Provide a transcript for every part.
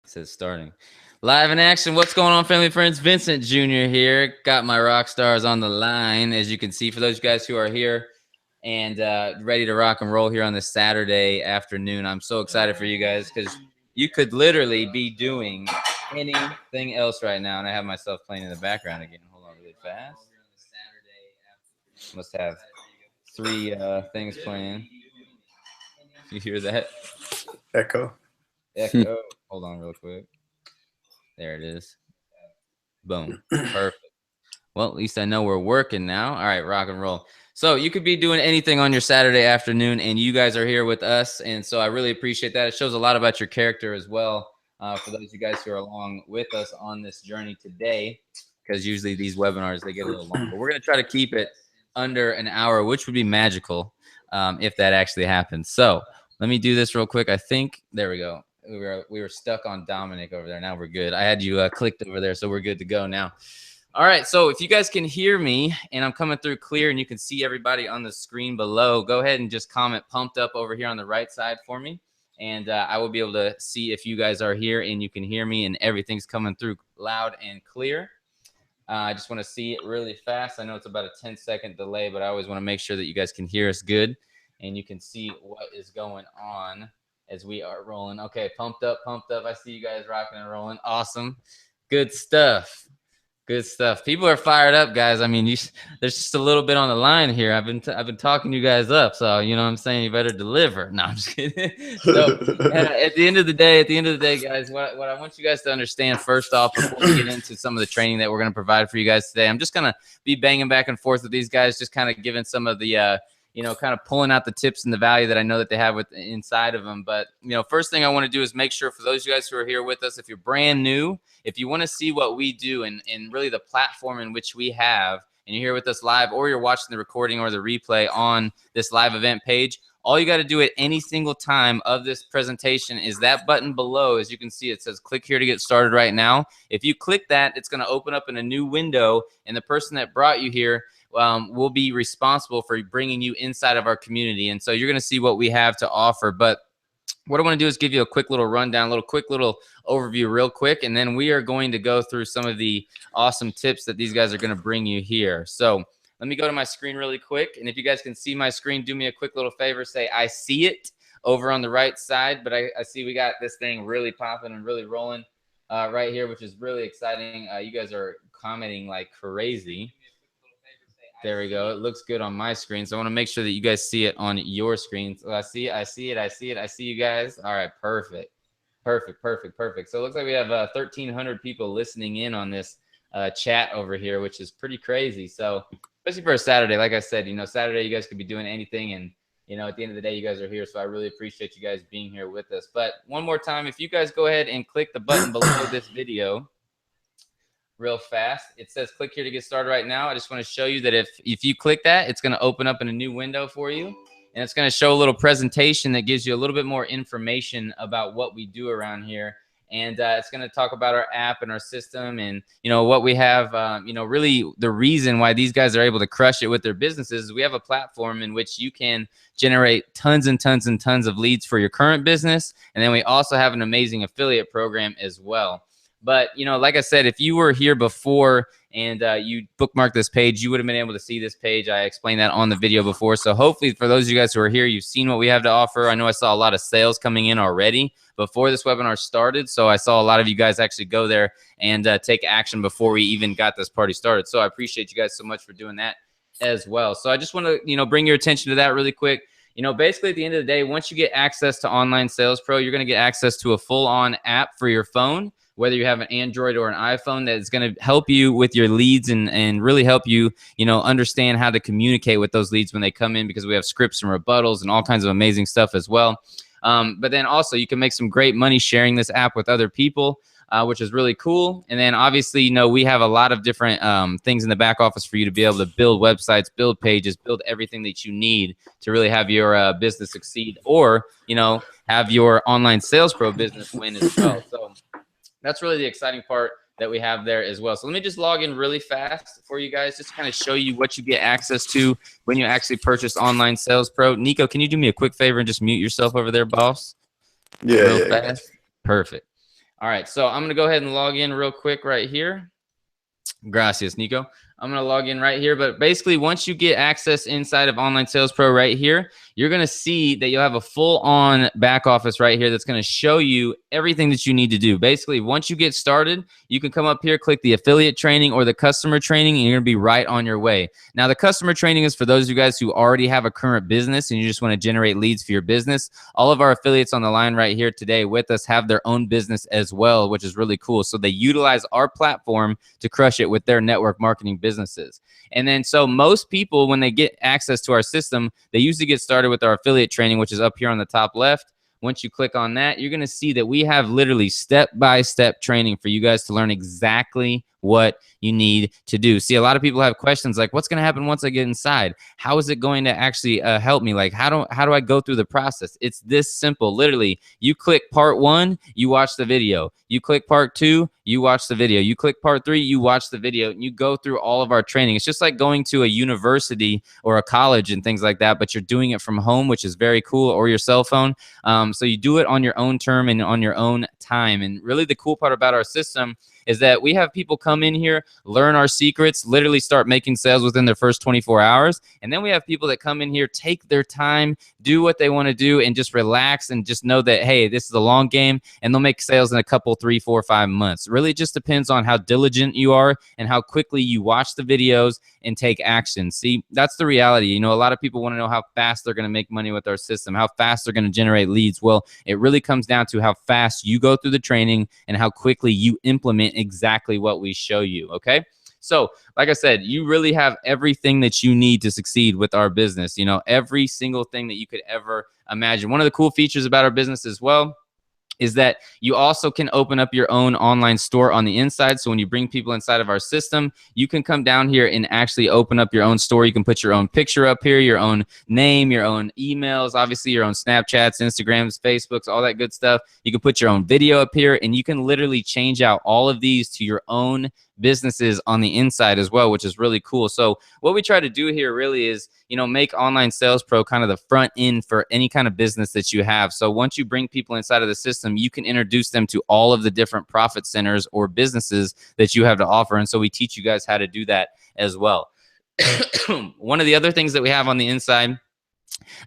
Says starting. Live in action. What's going on, family friends? Vincent Jr. here. Got my rock stars on the line, as you can see. For those of you guys who are here and ready to rock and roll here on this Saturday afternoon, I'm so excited for you guys because you could literally be doing anything else right now. And I have myself playing in the background again. Hold on really fast. Must have three things playing. You hear that? Echo. Hold on real quick. There it is. Boom. Perfect. Well, at least I know we're working now. All right, rock and roll. So you could be doing anything on your Saturday afternoon, and you guys are here with us. And so I really appreciate that. It shows a lot about your character as well for those of you guys who are along with us on this journey today, because usually these webinars, they get a little long. But we're going to try to keep it under an hour, which would be magical if that actually happens. So let me do this real quick. I think, there we go. We were stuck on Dominic over there. Now we're good. I had you clicked over there, so we're good to go now. All right, so if you guys can hear me and I'm coming through clear and you can see everybody on the screen below, go ahead and just comment pumped up over here on the right side for me. And I will be able to see if you guys are here and you can hear me and everything's coming through loud and clear. I just want to see it really fast. I know it's about a 10-second delay, but I always want to make sure that you guys can hear us good and you can see what is going on as we are rolling. Okay, pumped up, pumped up. I see you guys rocking and rolling. Awesome. Good stuff. Good stuff. People are fired up, guys. I mean, there's just a little bit on the line here. I've been talking you guys up, so you know what I'm saying, you better deliver. No, I'm just kidding. So at the end of the day, guys, what I want you guys to understand first off, before we get into some of the training that we're going to provide for you guys today, I'm just going to be banging back and forth with these guys, just kind of giving some of the kind of pulling out the tips and the value that I know that they have with inside of them. But, first thing I want to do is make sure for those of you guys who are here with us, if you're brand new, if you want to see what we do and really the platform in which we have, and you're here with us live or you're watching the recording or the replay on this live event page, all you got to do at any single time of this presentation is that button below. As you can see, it says click here to get started right now. If you click that, it's going to open up in a new window, and the person that brought you here will be responsible for bringing you inside of our community. And so you're going to see what we have to offer. But what I want to do is give you a quick little rundown, quick little overview real quick. And then we are going to go through some of the awesome tips that these guys are going to bring you here. So let me go to my screen really quick. And if you guys can see my screen, do me a quick little favor. Say, I see it over on the right side. But I see we got this thing really popping and really rolling right here, which is really exciting. You guys are commenting like crazy. There we go. It looks good on my screen. So I want to make sure that you guys see it on your screen. So I see it. I see you guys. All right. Perfect. So it looks like we have 1,300 people listening in on this chat over here, which is pretty crazy. So especially for a Saturday, like I said, Saturday, you guys could be doing anything. And, at the end of the day, you guys are here. So I really appreciate you guys being here with us. But one more time, if you guys go ahead and click the button below this video, real fast. It says click here to get started right now. I just want to show you that if you click that, it's going to open up in a new window for you. And it's going to show a little presentation that gives you a little bit more information about what we do around here. And it's going to talk about our app and our system and, what we have. Really the reason why these guys are able to crush it with their businesses is we have a platform in which you can generate tons and tons and tons of leads for your current business. And then we also have an amazing affiliate program as well. But, like I said, if you were here before and you bookmarked this page, you would have been able to see this page. I explained that on the video before. So hopefully for those of you guys who are here, you've seen what we have to offer. I know I saw a lot of sales coming in already before this webinar started. So I saw a lot of you guys actually go there and take action before we even got this party started. So I appreciate you guys so much for doing that as well. So I just want to, bring your attention to that really quick. Basically at the end of the day, once you get access to Online Sales Pro, you're going to get access to a full-on app for your phone, whether you have an Android or an iPhone, that is going to help you with your leads and really help you, understand how to communicate with those leads when they come in, because we have scripts and rebuttals and all kinds of amazing stuff as well. But then also you can make some great money sharing this app with other people, which is really cool. And then obviously, we have a lot of different things in the back office for you to be able to build websites, build pages, build everything that you need to really have your business succeed, or, have your Online Sales Pro business win as well. So that's really the exciting part that we have there as well. So let me just log in really fast for you guys, just to kind of show you what you get access to when you actually purchase Online Sales Pro. Nico, can you do me a quick favor and just mute yourself over there, boss? Yeah. Fast. Perfect. All right, so I'm gonna go ahead and log in real quick right here. Gracias, Nico. I'm going to log in right here. But basically, once you get access inside of Online Sales Pro right here, you're going to see that you'll have a full-on back office right here that's going to show you everything that you need to do. Basically, once you get started, you can come up here, click the affiliate training or the customer training, and you're going to be right on your way. Now, the customer training is for those of you guys who already have a current business and you just want to generate leads for your business. All of our affiliates on the line right here today with us have their own business as well, which is really cool. So they utilize our platform to crush it with their network marketing businesses. And then so most people, when they get access to our system, they usually get started with our affiliate training, which is up here on the top left. Once you click on that, you're going to see that we have literally step-by-step training for you guys to learn exactly what you need to do. See, a lot of people have questions like, what's going to happen once I get inside? How is it going to actually help me? Like, how do I go through the process? It's this simple. Literally, you click part 1, you watch the video. You click part 2, you watch the video. You click part 3, you watch the video, and you go through all of our training. It's just like going to a university or a college and things like that, but you're doing it from home, which is very cool, or your cell phone. So you do it on your own term and on your own time. And really the cool part about our system is that we have people come in here, learn our secrets, literally start making sales within their first 24 hours. And then we have people that come in here, take their time, do what they want to do, and just relax and just know that, hey, this is a long game, and they'll make sales in a couple, 3, 4, 5 months. Really just depends on how diligent you are and how quickly you watch the videos and take action. See, that's the reality. You know, a lot of people want to know how fast they're going to make money with our system, how fast they're going to generate leads. Well, it really comes down to how fast you go through the training and how quickly you implement exactly what we show you, okay? So, like I said, you really have everything that you need to succeed with our business. You know, every single thing that you could ever imagine. One of the cool features about our business as well is that you also can open up your own online store on the inside. So when you bring people inside of our system, you can come down here and actually open up your own store. You can put your own picture up here, your own name, your own emails, obviously your own Snapchats, Instagrams, Facebooks, all that good stuff. You can put your own video up here, and you can literally change out all of these to your own businesses on the inside as well, which is really cool. So what we try to do here really is, you know, make Online Sales Pro kind of the front end for any kind of business that you have. So once you bring people inside of the system, you can introduce them to all of the different profit centers or businesses that you have to offer. And so we teach you guys how to do that as well. One of the other things that we have on the inside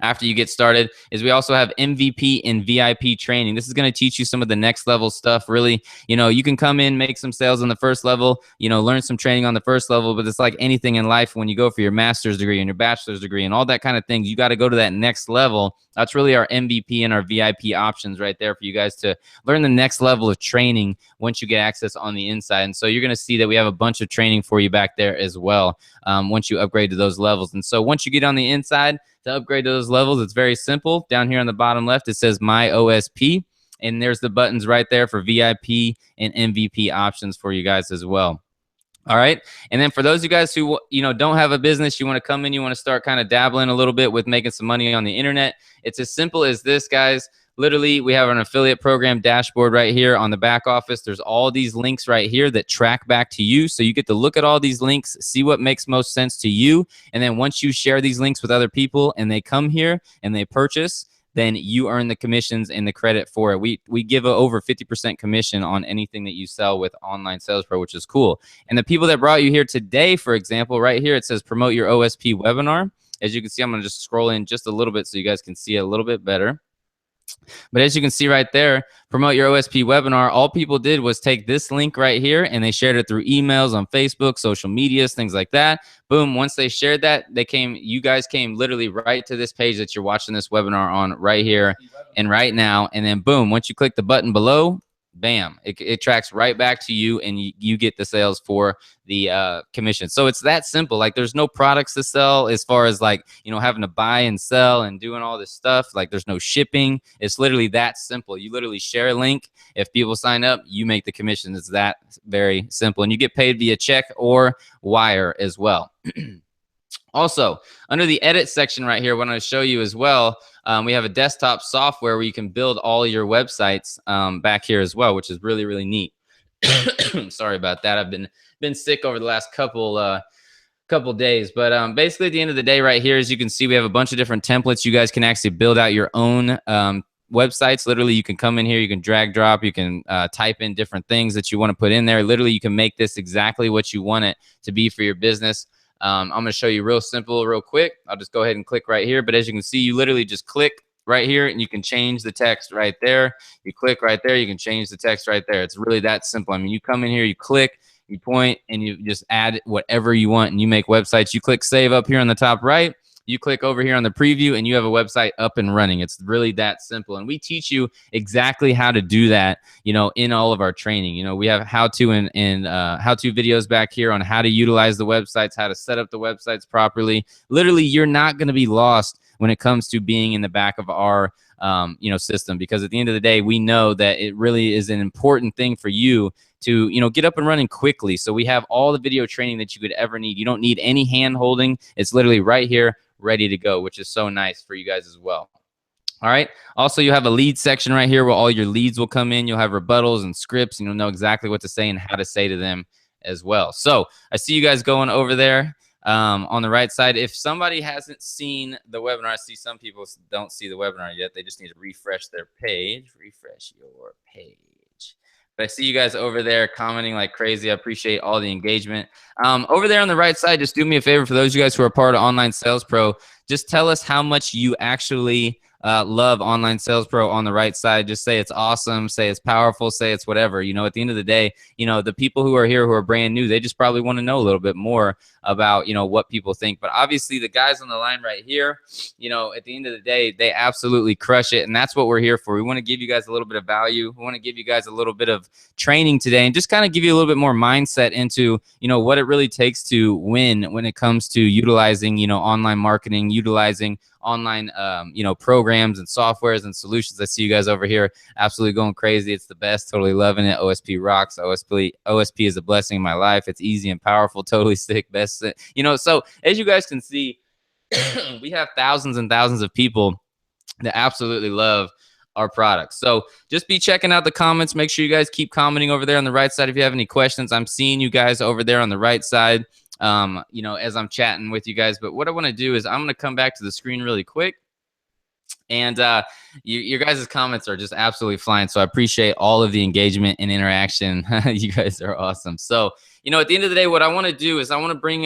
after you get started is we also have MVP and VIP training. This is going to teach you some of the next level stuff. Really, you know, you can come in, make some sales on the first level, you know, learn some training on the first level, but it's like anything in life. When you go for your master's degree and your bachelor's degree and all that kind of thing, you got to go to that next level. That's really our MVP and our VIP options right there for you guys to learn the next level of training once you get access on the inside. And so you're going to see that we have a bunch of training for you back there as well once you upgrade to those levels. And so once you get on the inside, to upgrade to those levels, it's very simple. Down here on the bottom left, it says My OSP, and there's the buttons right there for VIP and MVP options for you guys as well. All right. And then for those of you guys who, you know, don't have a business, you want to come in, you want to start kind of dabbling a little bit with making some money on the internet. It's as simple as this, guys. Literally, we have an affiliate program dashboard right here on the back office. There's all these links right here that track back to you. So you get to look at all these links, see what makes most sense to you. And then once you share these links with other people and they come here and they purchase, then you earn the commissions and the credit for it. We give over 50% commission on anything that you sell with Online Sales Pro, which is cool. And the people that brought you here today, for example, right here, it says promote your OSP webinar. As you can see, I'm going to just scroll in just a little bit so you guys can see it a little bit better. But as you can see right there, promote your OSP webinar, all people did was take this link right here and they shared it through emails on Facebook, social medias, things like that. Boom. Once they shared that, you guys came literally right to this page that you're watching this webinar on right here and right now. And then boom, once you click the button below, bam, it tracks right back to you and you get the sales for the commission. So it's that simple. Like there's no products to sell as far as like, you know, having to buy and sell and doing all this stuff. Like there's no shipping. It's literally that simple. You literally share a link. If people sign up, you make the commission. It's that very simple. And you get paid via check or wire as well. Also, under the edit section right here, what I'm going to show you as well, we have a desktop software where you can build all your websites back here as well, which is really, really neat. Sorry about that. I've been sick over the last couple days, but basically at the end of the day right here, as you can see, we have a bunch of different templates. You guys can actually build out your own websites. Literally, you can come in here, you can drag drop, you can type in different things that you want to put in there. Literally, you can make this exactly what you want it to be for your business. I'm going to show you real simple, real quick. I'll just go ahead and click right here. But as you can see, you literally just click right here and you can change the text right there. You click right there, you can change the text right there. It's really that simple. I mean, you come in here, you click, you point, and you just add whatever you want and you make websites. You click save up here on the top right. You click over here on the preview and you have a website up and running. It's really that simple. And we teach you exactly how to do that, you know, in all of our training. You know, we have how-to and how-to videos back here on how to utilize the websites, how to set up the websites properly. Literally, you're not going to be lost when it comes to being in the back of our you know, system, because at the end of the day, we know that it really is an important thing for you to, you know, get up and running quickly. So we have all the video training that you could ever need. You don't need any hand holding. It's literally right here, ready to go, which is so nice for you guys as well. All right. Also, you have a lead section right here where all your leads will come in. You'll have rebuttals and scripts, and you'll know exactly what to say and how to say to them as well. So I see you guys going over there on the right side. If somebody hasn't seen the webinar, I see some people don't see the webinar yet. They just need to refresh their page. Refresh your page. But I see you guys over there commenting like crazy. I appreciate all the engagement. Over there on the right side, just do me a favor. For those of you guys who are part of Online Sales Pro, just tell us how much you actually love Online Sales Pro on the right side. Just say it's awesome, say it's powerful, say it's whatever. You know, at the end of the day, you know, the people who are here who are brand new, they just probably want to know a little bit more about, you know, what people think. But obviously the guys on the line right here, you know, at the end of the day, they absolutely crush it. And that's what we're here for. We want to give you guys a little bit of value. We want to give you guys a little bit of training today and just kind of give you a little bit more mindset into, you know, what it really takes to win when it comes to utilizing, you know, online marketing, utilizing online, you know, programs and softwares and solutions. I see you guys over here absolutely going crazy. It's the best. Totally loving it. OSP rocks. OSP is a blessing in my life. It's easy and powerful. Totally sick. Best. You know, so as you guys can see, we have thousands and thousands of people that absolutely love our products. So just be checking out the comments. Make sure you guys keep commenting over there on the right side if you have any questions. I'm seeing you guys over there on the right side, you know, as I'm chatting with you guys. But what I want to do is I'm going to come back to the screen really quick. And your guys' comments are just absolutely flying. So I appreciate all of the engagement and interaction. You guys are awesome. So, you know, at the end of the day, what I want to do is I want to bring,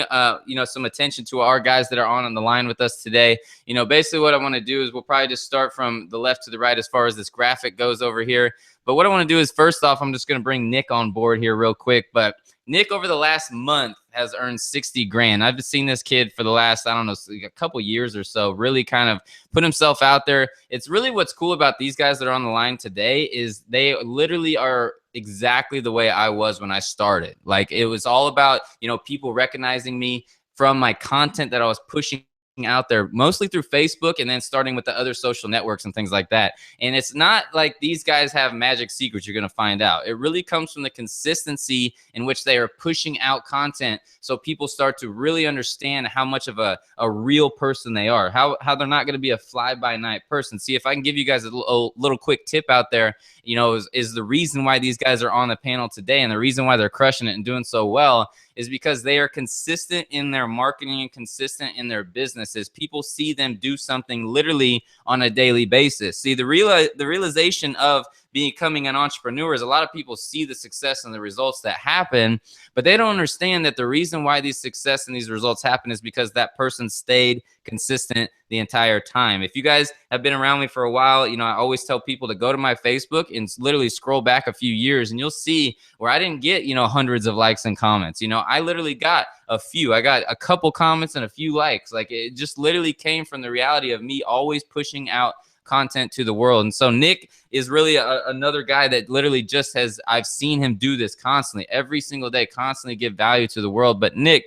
you know, some attention to our guys that are on the line with us today. You know, basically what I want to do is we'll probably just start from the left to the right as far as this graphic goes over here. But what I want to do is first off, I'm just going to bring Nick on board here real quick. But Nick, over the last month, has earned 60 grand. I've seen this kid for the last, I don't know, a couple years or so, really kind of put himself out there. It's really what's cool about these guys that are on the line today is they literally are exactly the way I was when I started. Like, it was all about, you know, people recognizing me from my content that I was pushing out there, mostly through Facebook, and then starting with the other social networks and things like that. And it's not like these guys have magic secrets you're going to find out. It really comes from the consistency in which they are pushing out content, so people start to really understand how much of a real person they are, how they're not going to be a fly-by-night person. See, if I can give you guys a little quick tip out there, you know, is the reason why these guys are on the panel today, and the reason why they're crushing it and doing so well is because they are consistent in their marketing and consistent in their businesses. People see them do something literally on a daily basis. See, the realization of becoming an entrepreneur is a lot of people see the success and the results that happen, but they don't understand that the reason why these success and these results happen is because that person stayed consistent the entire time. If you guys have been around me for a while, you know, I always tell people to go to my Facebook and literally scroll back a few years, and you'll see where I didn't get, you know, hundreds of likes and comments. You know, I literally got a few. I got a couple comments and a few likes. Like, it just literally came from the reality of me always pushing out content to the world. And so Nick is really another guy that literally just has, I've seen him do this constantly, every single day, constantly give value to the world. But Nick,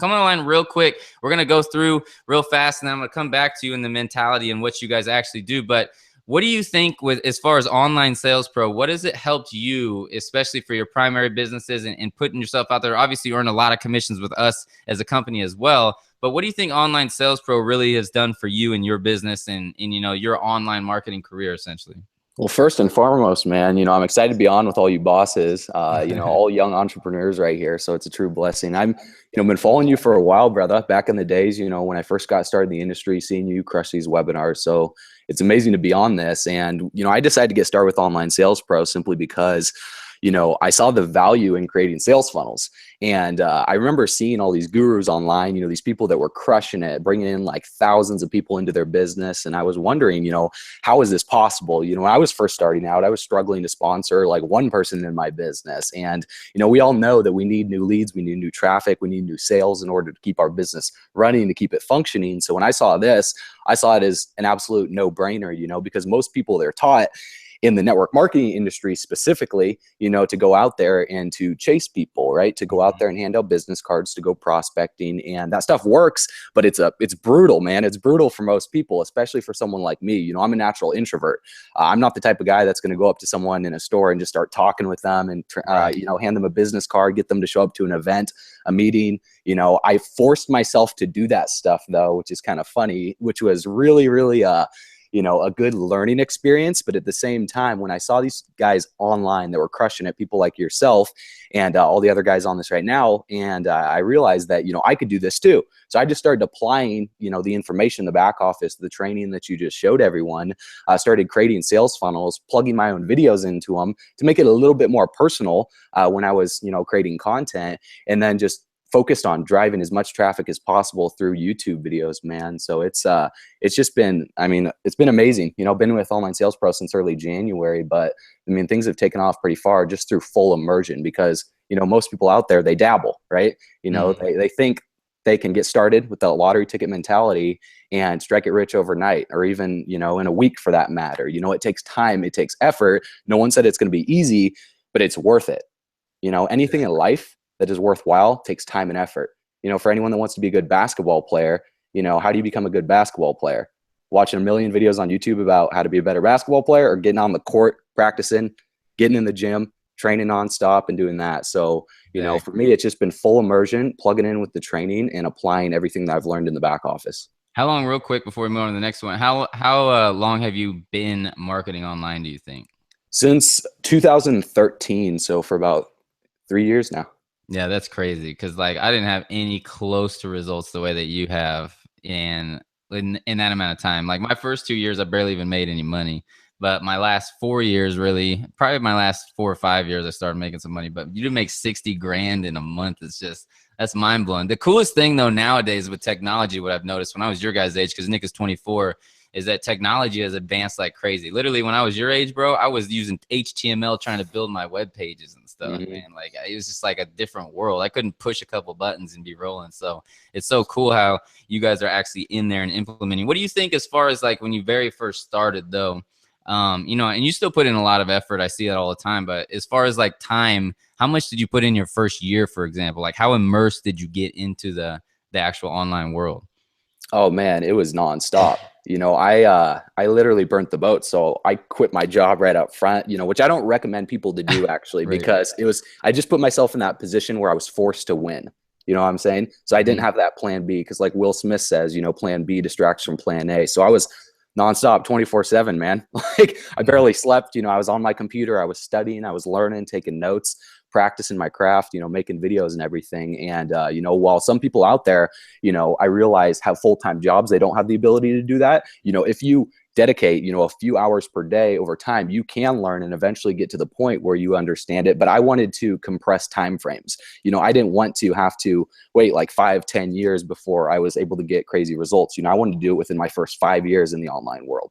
come on the line real quick. We're going to go through real fast, and then I'm going to come back to you in the mentality and what you guys actually do. But what do you think with, as far as Online Sales Pro, what has it helped you, especially for your primary businesses and putting yourself out there? Obviously, you earn a lot of commissions with us as a company as well. But what do you think Online Sales Pro really has done for you and your business and you know, your online marketing career, essentially? Well, first and foremost, man, you know, I'm excited to be on with all you bosses, you know, all young entrepreneurs right here. So it's a true blessing. I'm, you know, been following you for a while, brother, back in the days, you know, when I first got started in the industry, seeing you crush these webinars. So it's amazing to be on this. And, you know, I decided to get started with Online Sales Pro simply because, you know, I saw the value in creating sales funnels. And I remember seeing all these gurus online, you know, these people that were crushing it, bringing in like thousands of people into their business. And I was wondering, you know, how is this possible? You know, when I was first starting out, I was struggling to sponsor like one person in my business. And, you know, we all know that we need new leads, we need new traffic, we need new sales in order to keep our business running, to keep it functioning. So when I saw this, I saw it as an absolute no-brainer, you know, because most people, they're taught in the network marketing industry specifically, you know, to go out there and to chase people, right? To go out there and hand out business cards, to go prospecting, and that stuff works, but it's brutal, man. It's brutal for most people, especially for someone like me. You know, I'm a natural introvert. I'm not the type of guy that's going to go up to someone in a store and just start talking with them and, you know, hand them a business card, get them to show up to an event, a meeting. You know, I forced myself to do that stuff though, which is kind of funny, which was really, really, you know, a good learning experience. But at the same time, when I saw these guys online that were crushing it, people like yourself and all the other guys on this right now, and I realized that, you know, I could do this too. So I just started applying, you know, the information in the back office, the training that you just showed everyone. I started creating sales funnels, plugging my own videos into them to make it a little bit more personal when I was, you know, creating content, and then just focused on driving as much traffic as possible through YouTube videos, man. So it's just been, I mean, it's been amazing. You know, been with Online Sales Pro since early January, but I mean, things have taken off pretty far just through full immersion because, you know, most people out there, they dabble, right? You know, they think they can get started with the lottery ticket mentality and strike it rich overnight, or even, you know, in a week for that matter. You know, it takes time, it takes effort. No one said it's going to be easy, but it's worth it. You know, anything in life that is worthwhile takes time and effort. You know, for anyone that wants to be a good basketball player, you know, how do you become a good basketball player? Watching a million videos on YouTube about how to be a better basketball player, or getting on the court, practicing, getting in the gym, training nonstop and doing that. So, you know, for me, it's just been full immersion, plugging in with the training and applying everything that I've learned in the back office. How long, real quick, before we move on to the next one, how long have you been marketing online, do you think? Since 2013. So for about 3 years now. Yeah, that's crazy because like I didn't have any close to results the way that you have in that amount of time. Like my first 2 years, I barely even made any money. But my last 4 years, really, probably my last 4 or 5 years, I started making some money. But you do make 60 grand in a month. It's just, that's mind blowing. The coolest thing though nowadays with technology, what I've noticed when I was your guys' age, because Nick is 24, is that technology has advanced like crazy. Literally, when I was your age, bro, I was using HTML trying to build my web pages and stuff, man. Like it was just like a different world. I couldn't push a couple buttons and be rolling. So it's so cool how you guys are actually in there and implementing. What do you think as far as like when you very first started though? You know, and you still put in a lot of effort. I see that all the time. But as far as like time, how much did you put in your first year, for example? Like how immersed did you get into the actual online world? Oh man, it was nonstop. You know, I literally burnt the boat. So I quit my job right up front, you know, which I don't recommend people to do actually, Right. because I just put myself in that position where I was forced to win. You know what I'm saying? So I didn't have that plan B, because like Will Smith says, you know, plan B distracts from plan A. So I was nonstop 24/7, man. Like I barely slept. You know, I was on my computer, I was studying, I was learning, taking notes, practicing my craft, you know, making videos and everything. And, you know, while some people out there, you know, I realize have full-time jobs, they don't have the ability to do that. You know, if you dedicate, you know, a few hours per day over time, you can learn and eventually get to the point where you understand it. But I wanted to compress time frames. You know, I didn't want to have to wait like 5-10 years before I was able to get crazy results. You know, I wanted to do it within my first 5 years in the online world.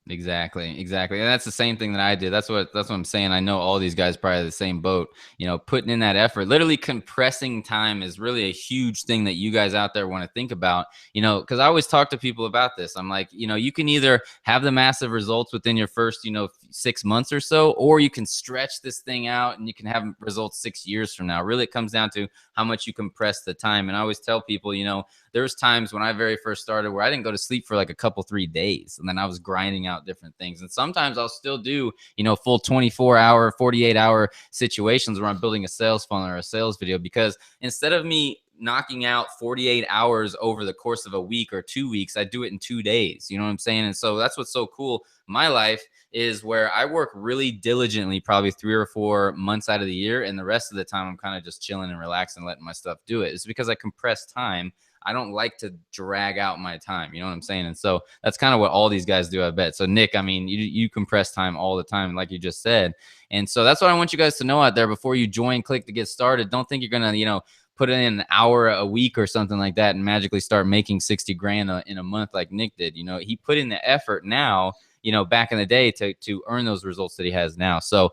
Exactly. And that's the same thing that I did. That's what I'm saying. I know all these guys probably the same boat, you know, putting in that effort. Literally compressing time is really a huge thing that you guys out there want to think about, you know, because I always talk to people about this. I'm like, you know, you can either have the massive results within your first, you know, 6 months or so, or you can stretch this thing out and you can have results 6 years from now. Really, it comes down to how much you compress the time. And I always tell people, you know, there's times when I very first started where I didn't go to sleep for like a couple, 3 days. And then I was grinding out different things. And sometimes I'll still do, you know, full 24-hour, 48-hour situations where I'm building a sales funnel or a sales video, because instead of me knocking out 48 hours over the course of a week or 2 weeks, I do it in 2 days. You know what I'm saying? And so that's what's so cool. My life is where I work really diligently, probably 3 or 4 months out of the year. And the rest of the time, I'm kind of just chilling and relaxing, letting my stuff do it. It's because I compress time. I don't like to drag out my time. You know what I'm saying? And so that's kind of what all these guys do, I bet. So Nick, I mean, you compress time all the time, like you just said. And so that's what I want you guys to know out there before you join Click to get started. Don't think you're going to, you know, put in an hour a week or something like that and magically start making 60 grand in a month like Nick did. You know, he put in the effort now, you know, back in the day to earn those results that he has now. So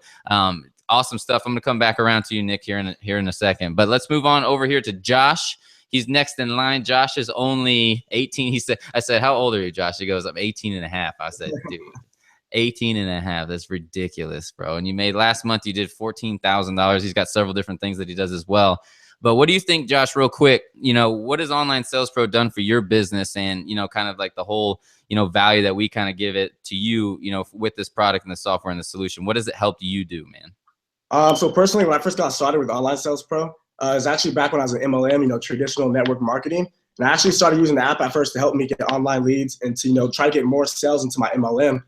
awesome stuff. I'm going to come back around to you, Nick, here in a second. But let's move on over here to Josh. He's next in line. Josh is only 18. I said, how old are you, Josh? He goes, I'm 18 and a half. I said, dude, 18 and a half. That's ridiculous, bro. And you made last month, you did $14,000. He's got several different things that he does as well. But what do you think, Josh, real quick, you know, what has Online Sales Pro done for your business and, you know, kind of like the whole, you know, value that we kind of give it to you, you know, with this product and the software and the solution? What has it helped you do, man? So personally, when I first got started with Online Sales Pro, it was actually back when I was an MLM, you know, traditional network marketing. And I actually started using the app at first to help me get online leads and to, you know, try to get more sales into my MLM.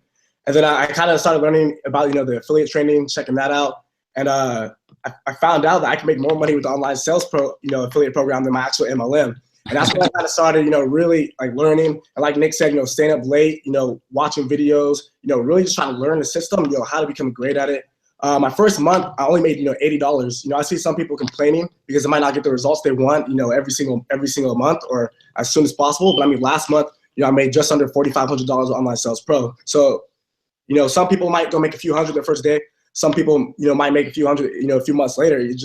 And then I kind of started learning about, you know, the affiliate training, checking that out. And I found out that I can make more money with the Online Sales Pro, you know, affiliate program than my actual MLM. And that's when I kind of started, you know, really like learning. And like Nick said, you know, staying up late, you know, watching videos, you know, really just trying to learn the system, you know, how to become great at it. My first month, I only made, you know, $80. You know, I see some people complaining because they might not get the results they want, you know, every single month or as soon as possible. But I mean, last month, you know, I made just under $4,500 with Online Sales Pro. So, you know, some people might go make a few hundred their first day. Some people, you know, might make a few hundred, you know, a few months later. It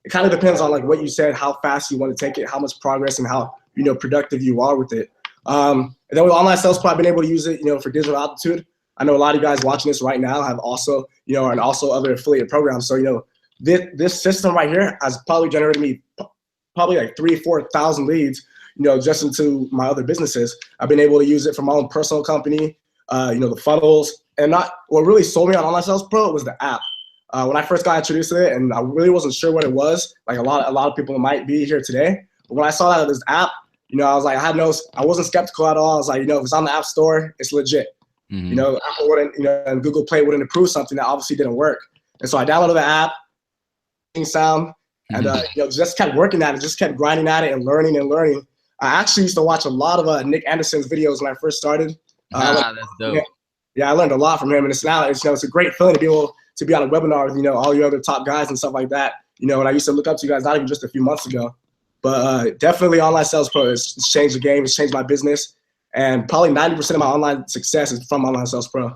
kind of depends on like what you said, how fast you want to take it, how much progress and how, you know, productive you are with it. And then with Online Sales Pro, I've been able to use it, you know, for digital altitude. I know a lot of you guys watching this right now have also, you know, and also other affiliate programs. So, you know, this system right here has probably generated me probably like 3,000 or 4,000 leads, you know, just into my other businesses. I've been able to use it for my own personal company, you know, the funnels. And what really sold me on Online Sales Pro was the app. When I first got introduced to it, and I really wasn't sure what it was, like a lot of people might be here today. But when I saw that this app, you know, I was like, I wasn't skeptical at all. I was like, you know, if it's on the App Store, it's legit. Mm-hmm. You know, Apple wouldn't, you know, and Google Play wouldn't approve something that obviously didn't work. And so I downloaded the app, sound, and you know, just kept working at it, just kept grinding at it and learning and learning. I actually used to watch a lot of Nick Anderson's videos when I first started. That's dope. Yeah, I learned a lot from him, and it's you know, it's a great feeling to be able to be on a webinar with, you know, all your other top guys and stuff like that. You know, and I used to look up to you guys not even just a few months ago. But definitely Online Sales Pro has changed the game. It's changed my business. And probably 90% of my online success is from Online Sales Pro.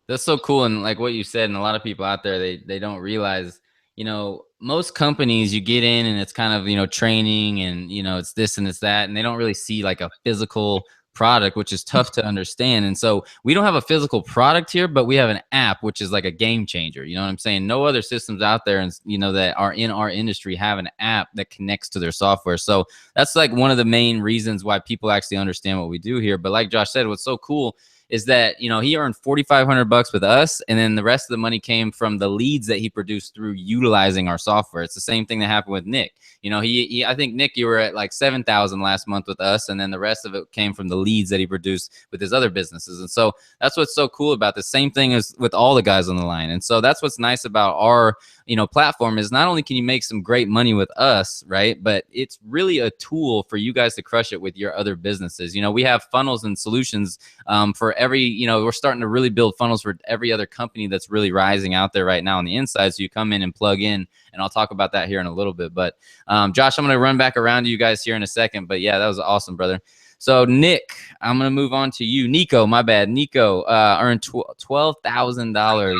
That's so cool. And like what you said, and a lot of people out there, they don't realize, you know, most companies you get in and it's kind of, you know, training and, you know, it's this and it's that. And they don't really see like a physical product, which is tough to understand. And so we don't have a physical product here, but we have an app, which is like a game changer. You know what I'm saying? No other systems out there, and you know, that are in our industry have an app that connects to their software. So that's like one of the main reasons why people actually understand what we do here. But like Josh said, what's so cool is that, you know, he earned $4,500 with us, and then the rest of the money came from the leads that he produced through utilizing our software. It's the same thing that happened with Nick. You know, I think, Nick, you were at like 7,000 last month with us, and then the rest of it came from the leads that he produced with his other businesses. And so that's what's so cool about the same thing as with all the guys on the line. And so that's what's nice about our, you know, platform is not only can you make some great money with us, right, but it's really a tool for you guys to crush it with your other businesses. You know, we have funnels and solutions for every, you know, we're starting to really build funnels for every other company that's really rising out there right now on the inside. So you come in and plug in, and I'll talk about that here in a little bit. But Josh, I'm going to run back around to you guys here in a second. But yeah, that was awesome, brother. So Nick, I'm going to move on to you. Nico, my bad. Nico earned $12,000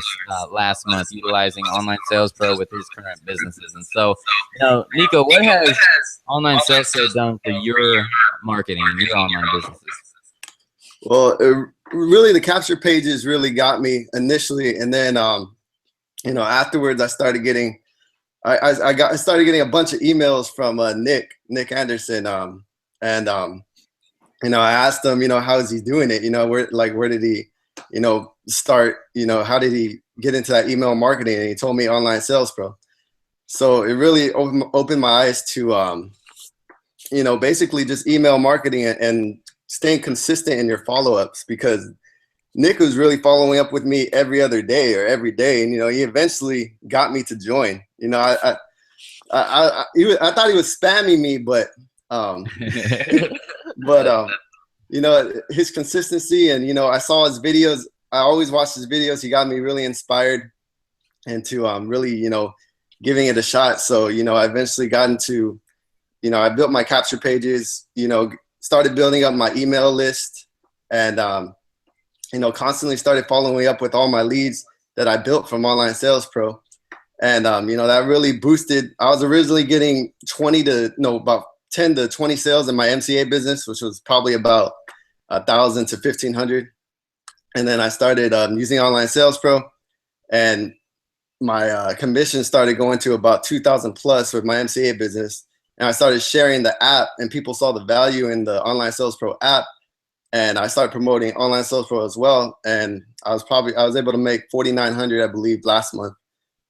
last month utilizing Online Sales Pro with his current businesses. And so, you know, Nico, what has Online Sales Pro done for your marketing and your online businesses? Well, really the capture pages really got me initially. And then, you know, afterwards I started getting, I started getting a bunch of emails from Nick Anderson. You know, I asked him, you know, how is he doing it? You know, where did he, you know, start, you know, how did he get into that email marketing? And he told me Online Sales Pro. So it really opened my eyes to, you know, basically just email marketing and staying consistent in your follow-ups, because Nick was really following up with me every other day or every day. And, you know, he eventually got me to join. You know, I thought he was spamming me, but Um, but you know, his consistency, and you know, I saw his videos. I always watched his videos. He got me really inspired into really, you know, giving it a shot. So, you know, I eventually got into, you know, I built my capture pages, you know, started building up my email list, and you know, constantly started following up with all my leads that I built from Online Sales Pro. And you know, that really boosted. I was originally getting about 10 to 20 sales in my MCA business, which was probably about 1,000 to 1,500. And then I started using Online Sales Pro, and my commission started going to about 2,000 plus with my MCA business. And I started sharing the app, and people saw the value in the Online Sales Pro app. And I started promoting Online Sales Pro as well. And I was able to make 4,900, I believe, last month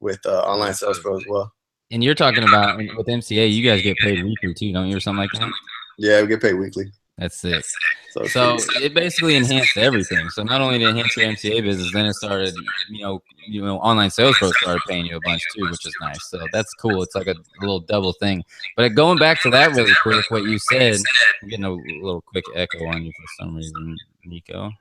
with Online Sales Pro as well. And you're talking about with MCA, you guys get paid weekly too, don't you, or something like that? Yeah, we get paid weekly. That's it. So it basically enhanced everything. So not only did it enhance your MCA business, then it started, you know, Online Sales Pro started paying you a bunch too, which is nice. So that's cool. It's like a little double thing. But going back to that really quick, what you said, I'm getting a little quick echo on you for some reason, Nico.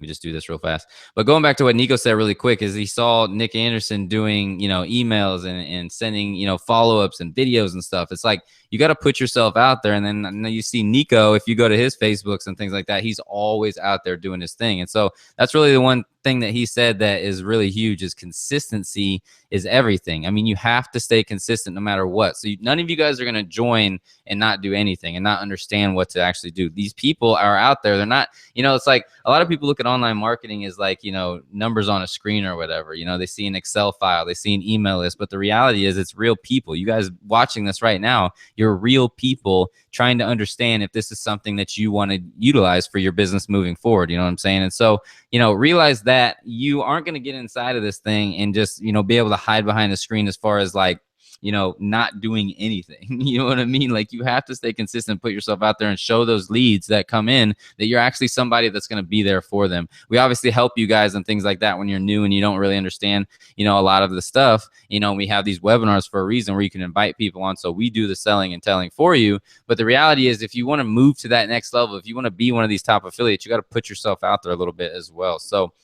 We just do this real fast. But going back to what Nico said really quick is he saw Nick Anderson doing, you know, emails and sending, you know, follow-ups and videos and stuff. It's like you got to put yourself out there. And then you see Nico, if you go to his Facebooks and things like that, he's always out there doing his thing. And so that's really the one thing that he said that is really huge is consistency is everything. I mean, you have to stay consistent no matter what. So none of you guys are going to join and not do anything and not understand what to actually do. These people are out there. They're not, you know, it's like a lot of people look at online marketing as like, you know, numbers on a screen or whatever. You know, they see an Excel file, they see an email list, but the reality is it's real people. You guys watching this right now, you're real people trying to understand if this is something that you want to utilize for your business moving forward. You know what I'm saying? And so, you know, realize that you aren't going to get inside of this thing and just, you know, be able to hide behind the screen as far as like, you know, not doing anything. You know what I mean? Like you have to stay consistent, put yourself out there and show those leads that come in that you're actually somebody that's going to be there for them. We obviously help you guys and things like that when you're new and you don't really understand, you know, a lot of the stuff. You know, we have these webinars for a reason where you can invite people on. So we do the selling and telling for you. But the reality is if you want to move to that next level, if you want to be one of these top affiliates, you got to put yourself out there a little bit as well. So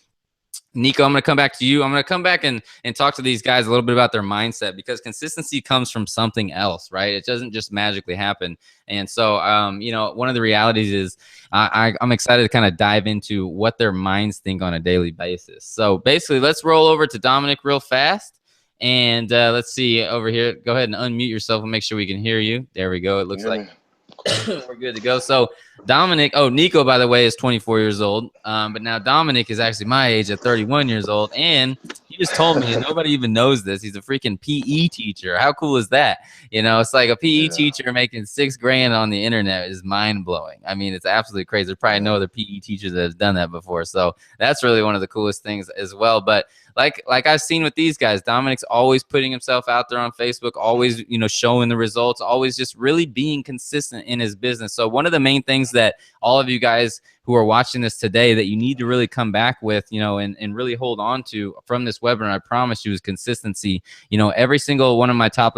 Nico, I'm going to come back to you. I'm going to come back and talk to these guys a little bit about their mindset because consistency comes from something else, right? It doesn't just magically happen. And so, you know, one of the realities is I'm excited to kind of dive into what their minds think on a daily basis. So basically, let's roll over to Dominic real fast. And let's see over here. Go ahead and unmute yourself and make sure we can hear you. There we go. It looks like we're good to go. So Dominic, Nico, by the way, is 24 years old. But now Dominic is actually my age at 31 years old. And he just told me, and nobody even knows this, he's a freaking PE teacher. How cool is that? You know, it's like a PE teacher making $6 grand on the internet is mind blowing. I mean, it's absolutely crazy. There's probably no other PE teachers that have done that before. So that's really one of the coolest things as well. But like I've seen with these guys, Dominic's always putting himself out there on Facebook, always, you know, showing the results, always just really being consistent in his business. So one of the main things that all of you guys who are watching this today that you need to really come back with, you know, and really hold on to from this webinar, I promise you, is consistency. You know, every single one of my top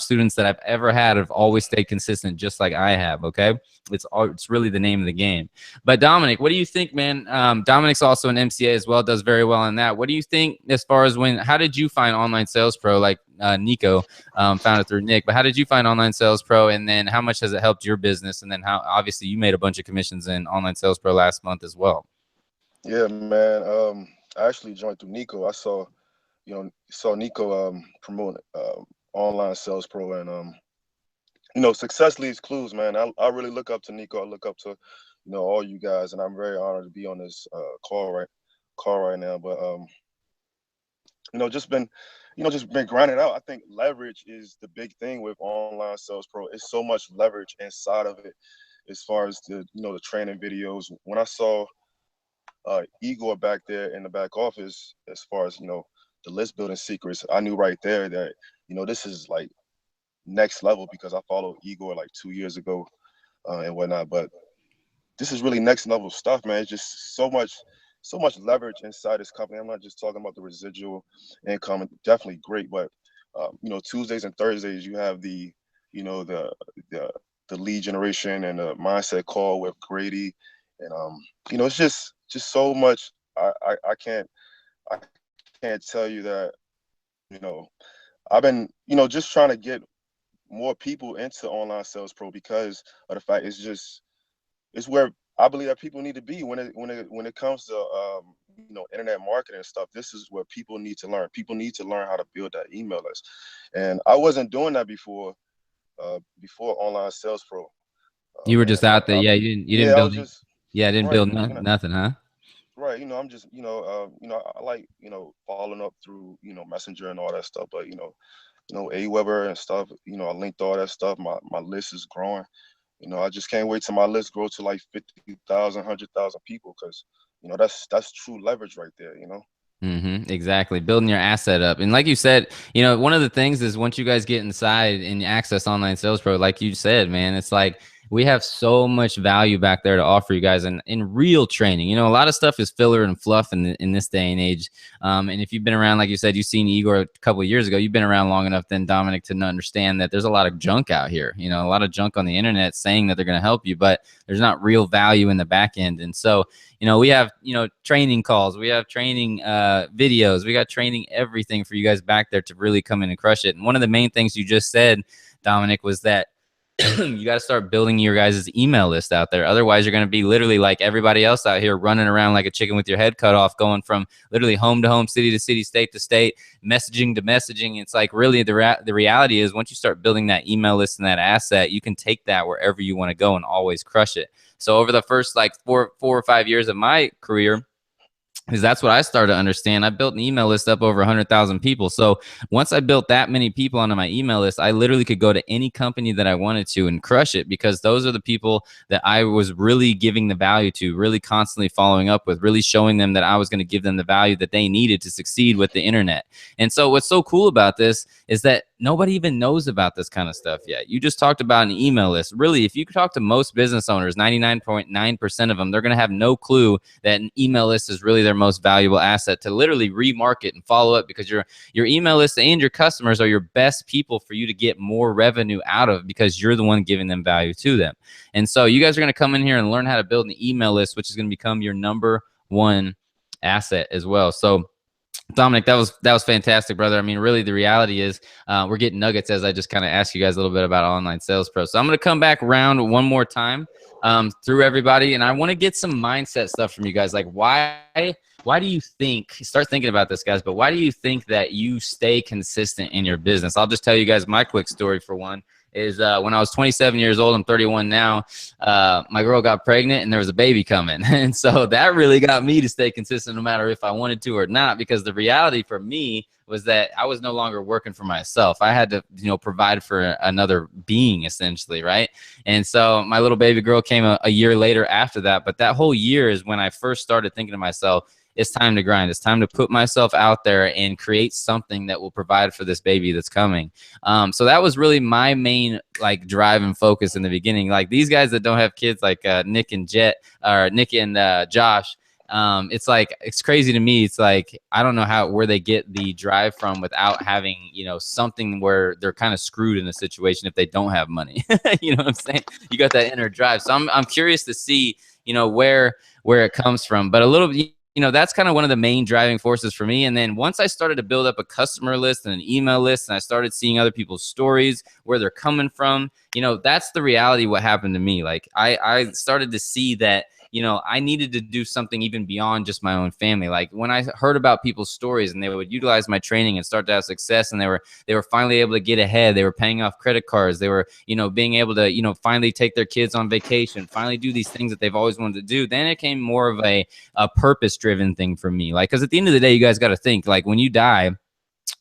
students that I've ever had have always stayed consistent, just like I have. Okay. It's really the name of the game. But Dominic, what do you think, man? Dominic's also an MCA as well, does very well in that. What do you think as far as how did you find Online Sales Pro? Like Nico found it through Nick, but how did you find Online Sales Pro? And then how much has it helped your business? And then how, obviously you made a bunch of commissions in Online Sales Pro last month as well. Yeah, man. I actually joined through Nico. I saw Nico promoting Online Sales Pro, and you know, success leaves clues, man. I really look up to Nico. I look up to, you know, all you guys, and I'm very honored to be on this call right now. But you know, just been grinding out. I think leverage is the big thing with Online Sales Pro. It's so much leverage inside of it, as far as the training videos. When I saw Igor back there in the back office, as far as, you know, the list building secrets, I knew right there that, you know, this is like next level, because I followed Igor like 2 years ago and whatnot. But this is really next level stuff, man. It's just so much leverage inside this company. I'm not just talking about the residual income, definitely great, but you know, Tuesdays and Thursdays you have the you know, the lead generation and the mindset call with Grady, and you know, it's just so much. I can't tell you that, you know, I've been, you know, just trying to get more people into Online Sales Pro because of the fact it's where I believe that people need to be when it comes to you know, internet marketing and stuff. This is where people need to learn. People need to learn how to build that email list, and I wasn't doing that before Online Sales Pro. You were just And out there. Yeah, you didn't I was build. just Yeah, didn't right, build nothing, huh? right. You know, I'm just, you know, I like, you know, following up through, you know, Messenger and all that stuff. But you know, AWeber and stuff. You know, I linked all that stuff. My list is growing. You know, I just can't wait till my list grow to like 50,000, 100,000 people, because you know, that's true leverage right there. You know. Exactly. Building your asset up. And like you said, you know, one of the things is once you guys get inside and access Online Sales Pro, like you said, man, it's like we have so much value back there to offer you guys in real training. You know, a lot of stuff is filler and fluff in this day and age. And if you've been around, like you said, you've seen Igor a couple of years ago, you've been around long enough then, Dominic, to understand that there's a lot of junk out here, you know, a lot of junk on the internet saying that they're going to help you, but there's not real value in the back end. And so, you know, we have, you know, training calls, we have training videos, we got training everything for you guys back there to really come in and crush it. And one of the main things you just said, Dominic, was that you got to start building your guys' email list out there. Otherwise, you're going to be literally like everybody else out here, running around like a chicken with your head cut off, going from literally home to home, city to city, state to state, messaging to messaging. It's like really the reality is once you start building that email list and that asset, you can take that wherever you want to go and always crush it. So over the first like four or 5 years of my career, because that's what I started to understand. I built an email list up over 100,000 people. So once I built that many people onto my email list, I literally could go to any company that I wanted to and crush it, because those are the people that I was really giving the value to, really constantly following up with, really showing them that I was going to give them the value that they needed to succeed with the internet. And so what's so cool about this is that nobody even knows about this kind of stuff yet. You just talked about an email list. Really, if you talk to most business owners, 99.9% of them, they're going to have no clue that an email list is really their most valuable asset to literally remarket and follow up, because your email list and your customers are your best people for you to get more revenue out of, because you're the one giving them value to them. And so you guys are going to come in here and learn how to build an email list, which is going to become your #1 asset as well. So Dominic, that was fantastic, brother. I mean, really, the reality is we're getting nuggets as I just kind of asked you guys a little bit about Online Sales Pro. So I'm going to come back around one more time through everybody, and I want to get some mindset stuff from you guys. Like, why do you think, start thinking about this, guys, but why do you think that you stay consistent in your business? I'll just tell you guys my quick story for one. Is when I was 27 years old, I'm 31 now, my girl got pregnant and there was a baby coming. And so that really got me to stay consistent no matter if I wanted to or not, because the reality for me was that I was no longer working for myself. I had to, you know, provide for another being essentially, right? And so my little baby girl came a year later after that. But that whole year is when I first started thinking to myself, it's time to grind. It's time to put myself out there and create something that will provide for this baby that's coming. So that was really my main like drive and focus in the beginning. Like these guys that don't have kids, like Nick and Josh, it's like, it's crazy to me. It's like, I don't know where they get the drive from without having, you know, something where they're kind of screwed in a situation if they don't have money. You know what I'm saying? You got that inner drive. So I'm curious to see, you know, where it comes from, but a little bit, you know, that's kind of one of the main driving forces for me. And then once I started to build up a customer list and an email list, and I started seeing other people's stories, where they're coming from, you know, that's the reality what happened to me. Like I started to see that, you know, I needed to do something even beyond just my own family. Like when I heard about people's stories and they would utilize my training and start to have success, and they were finally able to get ahead, they were paying off credit cards, they were, you know, being able to, you know, finally take their kids on vacation, finally do these things that they've always wanted to do, then it came more of a purpose-driven thing for me. Like, because at the end of the day, you guys got to think, like, when you die,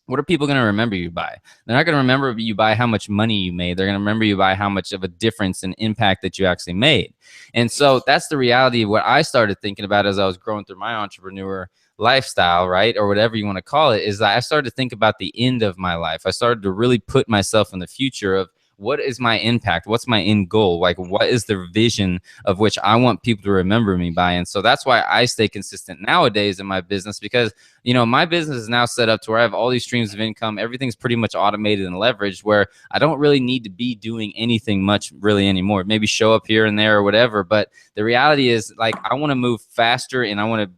what are people going to remember you by? They're not going to remember you by how much money you made. They're going to remember you by how much of a difference and impact that you actually made. And so that's the reality of what I started thinking about as I was growing through my entrepreneur lifestyle, right? Or whatever you want to call it, is that I started to think about the end of my life. I started to really put myself in the future of what is my impact? What's my end goal? Like, what is the vision of which I want people to remember me by? And so that's why I stay consistent nowadays in my business, because, you know, my business is now set up to where I have all these streams of income. Everything's pretty much automated and leveraged, where I don't really need to be doing anything much really anymore. Maybe show up here and there or whatever. But the reality is, like, I want to move faster and I want to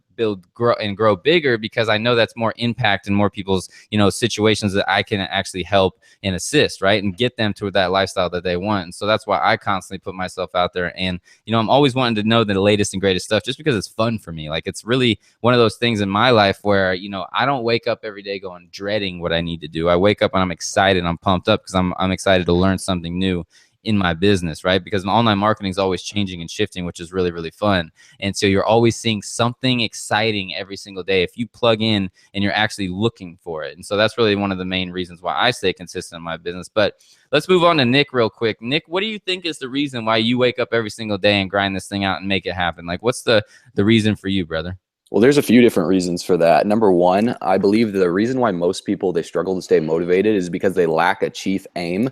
grow bigger, because I know that's more impact in more people's, you know, situations that I can actually help and assist, right, and get them to that lifestyle that they want. And so that's why I constantly put myself out there. And, you know, I'm always wanting to know the latest and greatest stuff, just because it's fun for me. Like, it's really one of those things in my life where, you know, I don't wake up every day going dreading what I need to do. I wake up and I'm excited, I'm pumped up, because I'm excited to learn something new in my business, right? Because online marketing is always changing and shifting, which is really, really fun. And so you're always seeing something exciting every single day if you plug in and you're actually looking for it. And so that's really one of the main reasons why I stay consistent in my business. But let's move on to Nick real quick. Nick, what do you think is the reason why you wake up every single day and grind this thing out and make it happen? Like, what's the reason for you, brother? Well, there's a few different reasons for that. Number one, I believe the reason why most people, they struggle to stay motivated is because they lack a chief aim.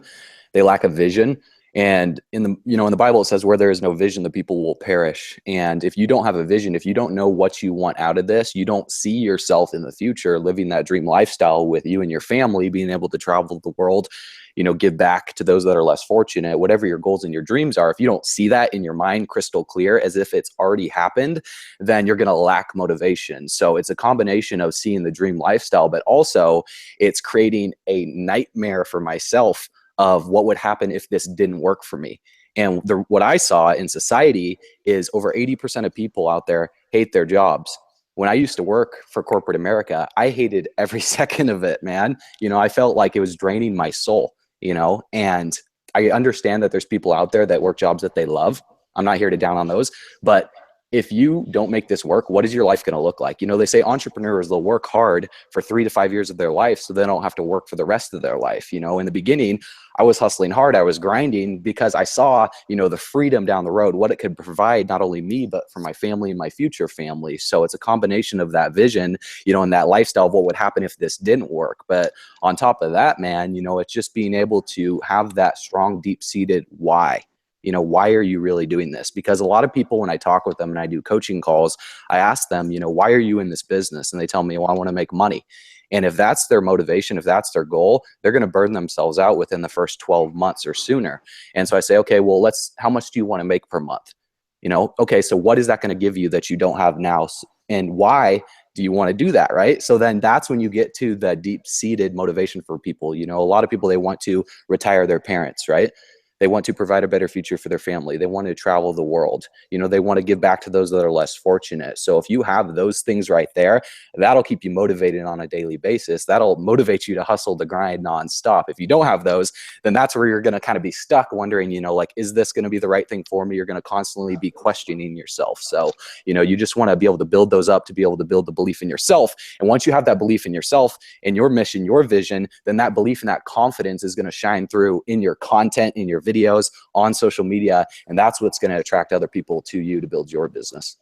They lack a vision. And in the Bible, it says where there is no vision, the people will perish. And if you don't have a vision, if you don't know what you want out of this, you don't see yourself in the future living that dream lifestyle with you and your family, being able to travel the world, you know, give back to those that are less fortunate, whatever your goals and your dreams are. If you don't see that in your mind crystal clear as if it's already happened, then you're going to lack motivation. So it's a combination of seeing the dream lifestyle, but also it's creating a nightmare for myself of what would happen if this didn't work for me. And what I saw in society is over 80% of people out there hate their jobs. When I used to work for corporate America, I hated every second of it, man. You know, I felt like it was draining my soul, you know, and I understand that there's people out there that work jobs that they love. I'm not here to down on those, but if you don't make this work, what is your life going to look like? You know, they say entrepreneurs, they'll work hard for 3 to 5 years of their life so they don't have to work for the rest of their life. You know, in the beginning, I was hustling hard. I was grinding because I saw, you know, the freedom down the road, what it could provide, not only me, but for my family and my future family. So it's a combination of that vision, you know, and that lifestyle of what would happen if this didn't work. But on top of that, man, you know, it's just being able to have that strong, deep-seated why. You know, why are you really doing this? Because a lot of people, when I talk with them and I do coaching calls, I ask them, you know, why are you in this business? And they tell me, well, I want to make money. And if that's their motivation, if that's their goal, they're going to burn themselves out within the first 12 months or sooner. And so I say, okay, well, how much do you want to make per month? You know, okay, so what is that going to give you that you don't have now? And why do you want to do that, right? So then that's when you get to the deep-seated motivation for people. You know, a lot of people, they want to retire their parents, right? They want to provide a better future for their family. They want to travel the world. You know, they want to give back to those that are less fortunate. So if you have those things right there, that'll keep you motivated on a daily basis. That'll motivate you to hustle the grind nonstop. If you don't have those, then that's where you're going to kind of be stuck wondering, you know, like, is this going to be the right thing for me? You're going to constantly be questioning yourself. So, you know, you just want to be able to build those up to be able to build the belief in yourself. And once you have that belief in yourself and your mission, your vision, then that belief and that confidence is going to shine through in your content, in your videos, on social media, and that's what's going to attract other people to you to build your business.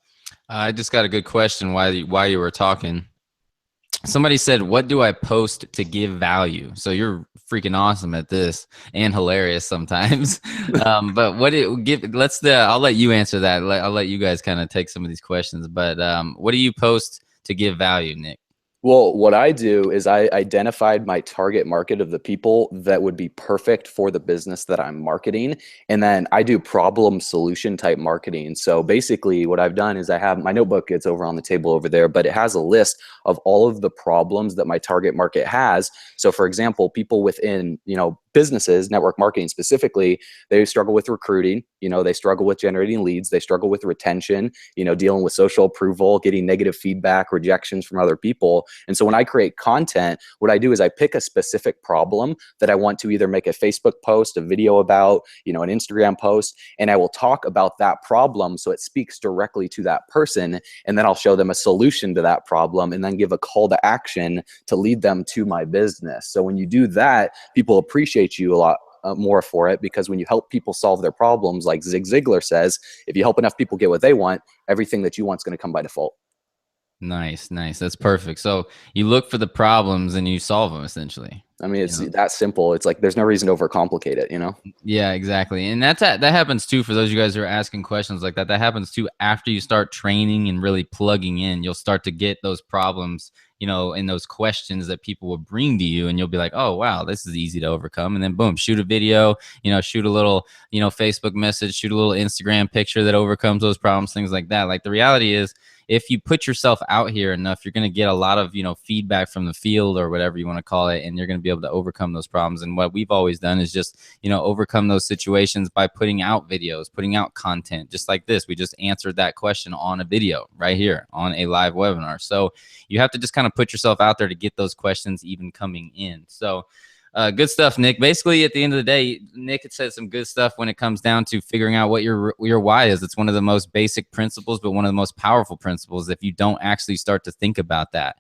I just got a good question while you were talking. Somebody said, what do I post to give value? So you're freaking awesome at this and hilarious sometimes. But what it give, I'll let you answer that. I'll let you guys kind of take some of these questions, but what do you post to give value, Nick? Well, what I do is I identified my target market of the people that would be perfect for the business that I'm marketing. And then I do problem solution type marketing. So basically what I've done is I have my notebook, it's over on the table over there, but it has a list of all of the problems that my target market has. So for example, people within, you know, businesses, network marketing specifically, they struggle with recruiting, you know, they struggle with generating leads, they struggle with retention, you know, dealing with social approval, getting negative feedback, rejections from other people. And so when I create content, what I do is I pick a specific problem that I want to either make a Facebook post, a video about, you know, an Instagram post, and I will talk about that problem so it speaks directly to that person. And then I'll show them a solution to that problem and then give a call to action to lead them to my business. So when you do that, people appreciate you a lot more for it, because when you help people solve their problems, like Zig Ziglar says, if you help enough people get what they want, everything that you want is going to come by default. Nice, nice. That's perfect. So you look for the problems and you solve them essentially. I mean, it's Yeah. that simple. It's like there's no reason to overcomplicate it, you know? Yeah, exactly. And that happens too for those of you guys who are asking questions like that. That happens too after you start training and really plugging in. You'll start to get those problems, you know, and those questions that people will bring to you, and you'll be like, "Oh, wow, this is easy to overcome." And then boom, shoot a video, you know, shoot a little, you know, Facebook message, shoot a little Instagram picture that overcomes those problems, things like that. Like the reality is, if you put yourself out here enough, you're going to get a lot of, you know, feedback from the field or whatever you want to call it, and you're going to be able to overcome those problems. And what we've always done is just, you know, overcome those situations by putting out videos, putting out content just like this. We just answered that question on a video right here on a live webinar. So you have to just kind of put yourself out there to get those questions even coming in. So good stuff, Nick. Basically, at the end of the day, Nick had said some good stuff when it comes down to figuring out what your why is. It's one of the most basic principles, but one of the most powerful principles. If you don't actually start to think about that,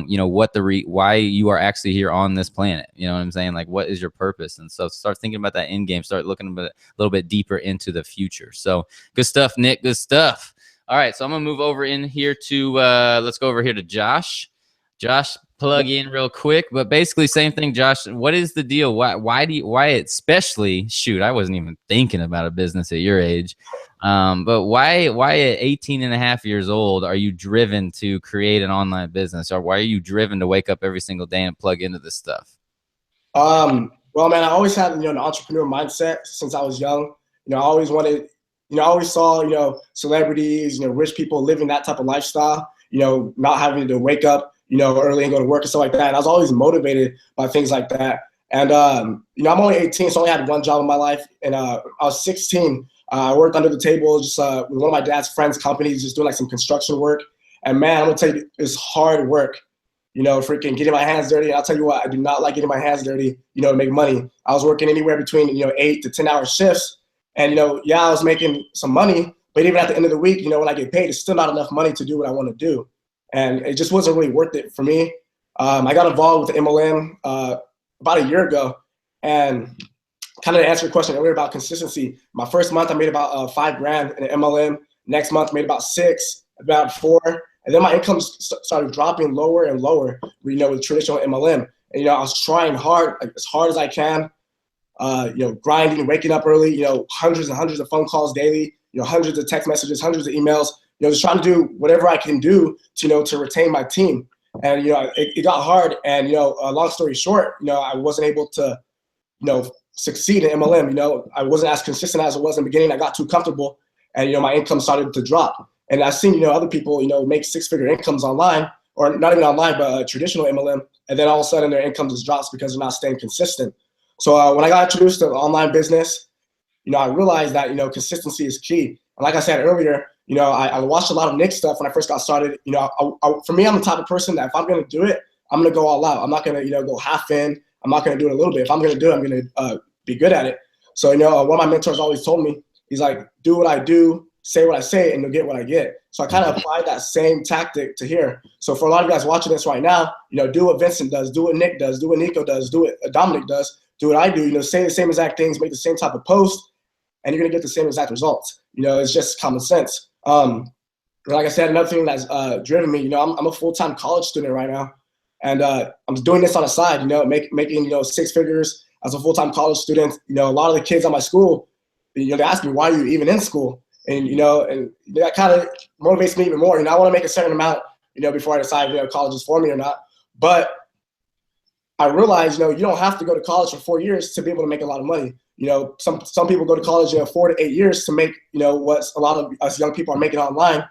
you know, what why you are actually here on this planet. You know what I'm saying? Like, what is your purpose? And so start thinking about that end game. Start looking a little bit deeper into the future. So good stuff, Nick. Good stuff. All right, so I'm gonna move over in here to let's go over here to Josh. Josh, plug in real quick, but basically same thing. Josh, what is the deal? Why especially, shoot, I wasn't even thinking about a business at your age. But why at 18 and a half years old are you driven to create an online business, or why are you driven to wake up every single day and plug into this stuff? Well, man, I always had, you know, an entrepreneur mindset since I was young. You know, I always wanted, you know, I always saw, you know, celebrities, you know, rich people living that type of lifestyle, you know, not having to wake up, you know, early and go to work and stuff like that. And I was always motivated by things like that. And, you know, I'm only 18, so I only had one job in my life. And I was 16. I worked under the table just with one of my dad's friends' companies, just doing like some construction work. And man, I'm gonna tell you, it's hard work, you know, freaking getting my hands dirty. And I'll tell you what, I do not like getting my hands dirty, you know, to make money. I was working anywhere between, you know, 8 to 10 hour shifts. And, you know, yeah, I was making some money, but even at the end of the week, you know, when I get paid, it's still not enough money to do what I want to do. And it just wasn't really worth it for me. I got involved with MLM about a year ago. And kind of to answer your question earlier about consistency, my first month I made about $5,000 in an MLM. Next month I made about 6, about 4. And then my income started dropping lower and lower, you know, with traditional MLM. And, you know, I was trying hard, like as hard as I can, you know, grinding, waking up early, you know, hundreds and hundreds of phone calls daily, you know, hundreds of text messages, hundreds of emails, you know, just trying to do whatever I can do to, you know, to retain my team. And, you know, it got hard. And, you know, long story short, you know, I wasn't able to, you know, succeed in MLM. You know, I wasn't as consistent as I was in the beginning. I got too comfortable and, you know, my income started to drop. And I've seen, you know, other people, you know, make 6-figure incomes online, or not even online, but traditional MLM. And then all of a sudden their income just drops because they're not staying consistent. So when I got introduced to online business, you know, I realized that, you know, consistency is key. And like I said earlier, you know, I watched a lot of Nick's stuff when I first got started. You know, for me, I'm the type of person that if I'm going to do it, I'm going to go all out. I'm not going to, you know, go half in. I'm not going to do it a little bit. If I'm going to do it, I'm going to be good at it. So, you know, one of my mentors always told me, he's like, do what I do, say what I say, and you'll get what I get. So I kind of applied that same tactic to here. So for a lot of you guys watching this right now, you know, do what Vincent does, do what Nick does, do what Nico does, do what Dominic does, do what I do, you know, say the same exact things, make the same type of post, and you're going to get the same exact results. You know, it's just common sense. Like I said, another thing that's driven me, you know, I'm a full-time college student right now, and I'm doing this on the side, you know, making, you know, 6 figures as a full-time college student. You know, a lot of the kids on my school, you know, they ask me, why are you even in school? And, you know, and that kind of motivates me even more. You know, I want to make a certain amount, you know, before I decide, you know, college is for me or not. But I realize, you know, you don't have to go to college for 4 years to be able to make a lot of money. You know, some people go to college, you know, 4 to 8 years to make, you know, what a lot of us young people are making online,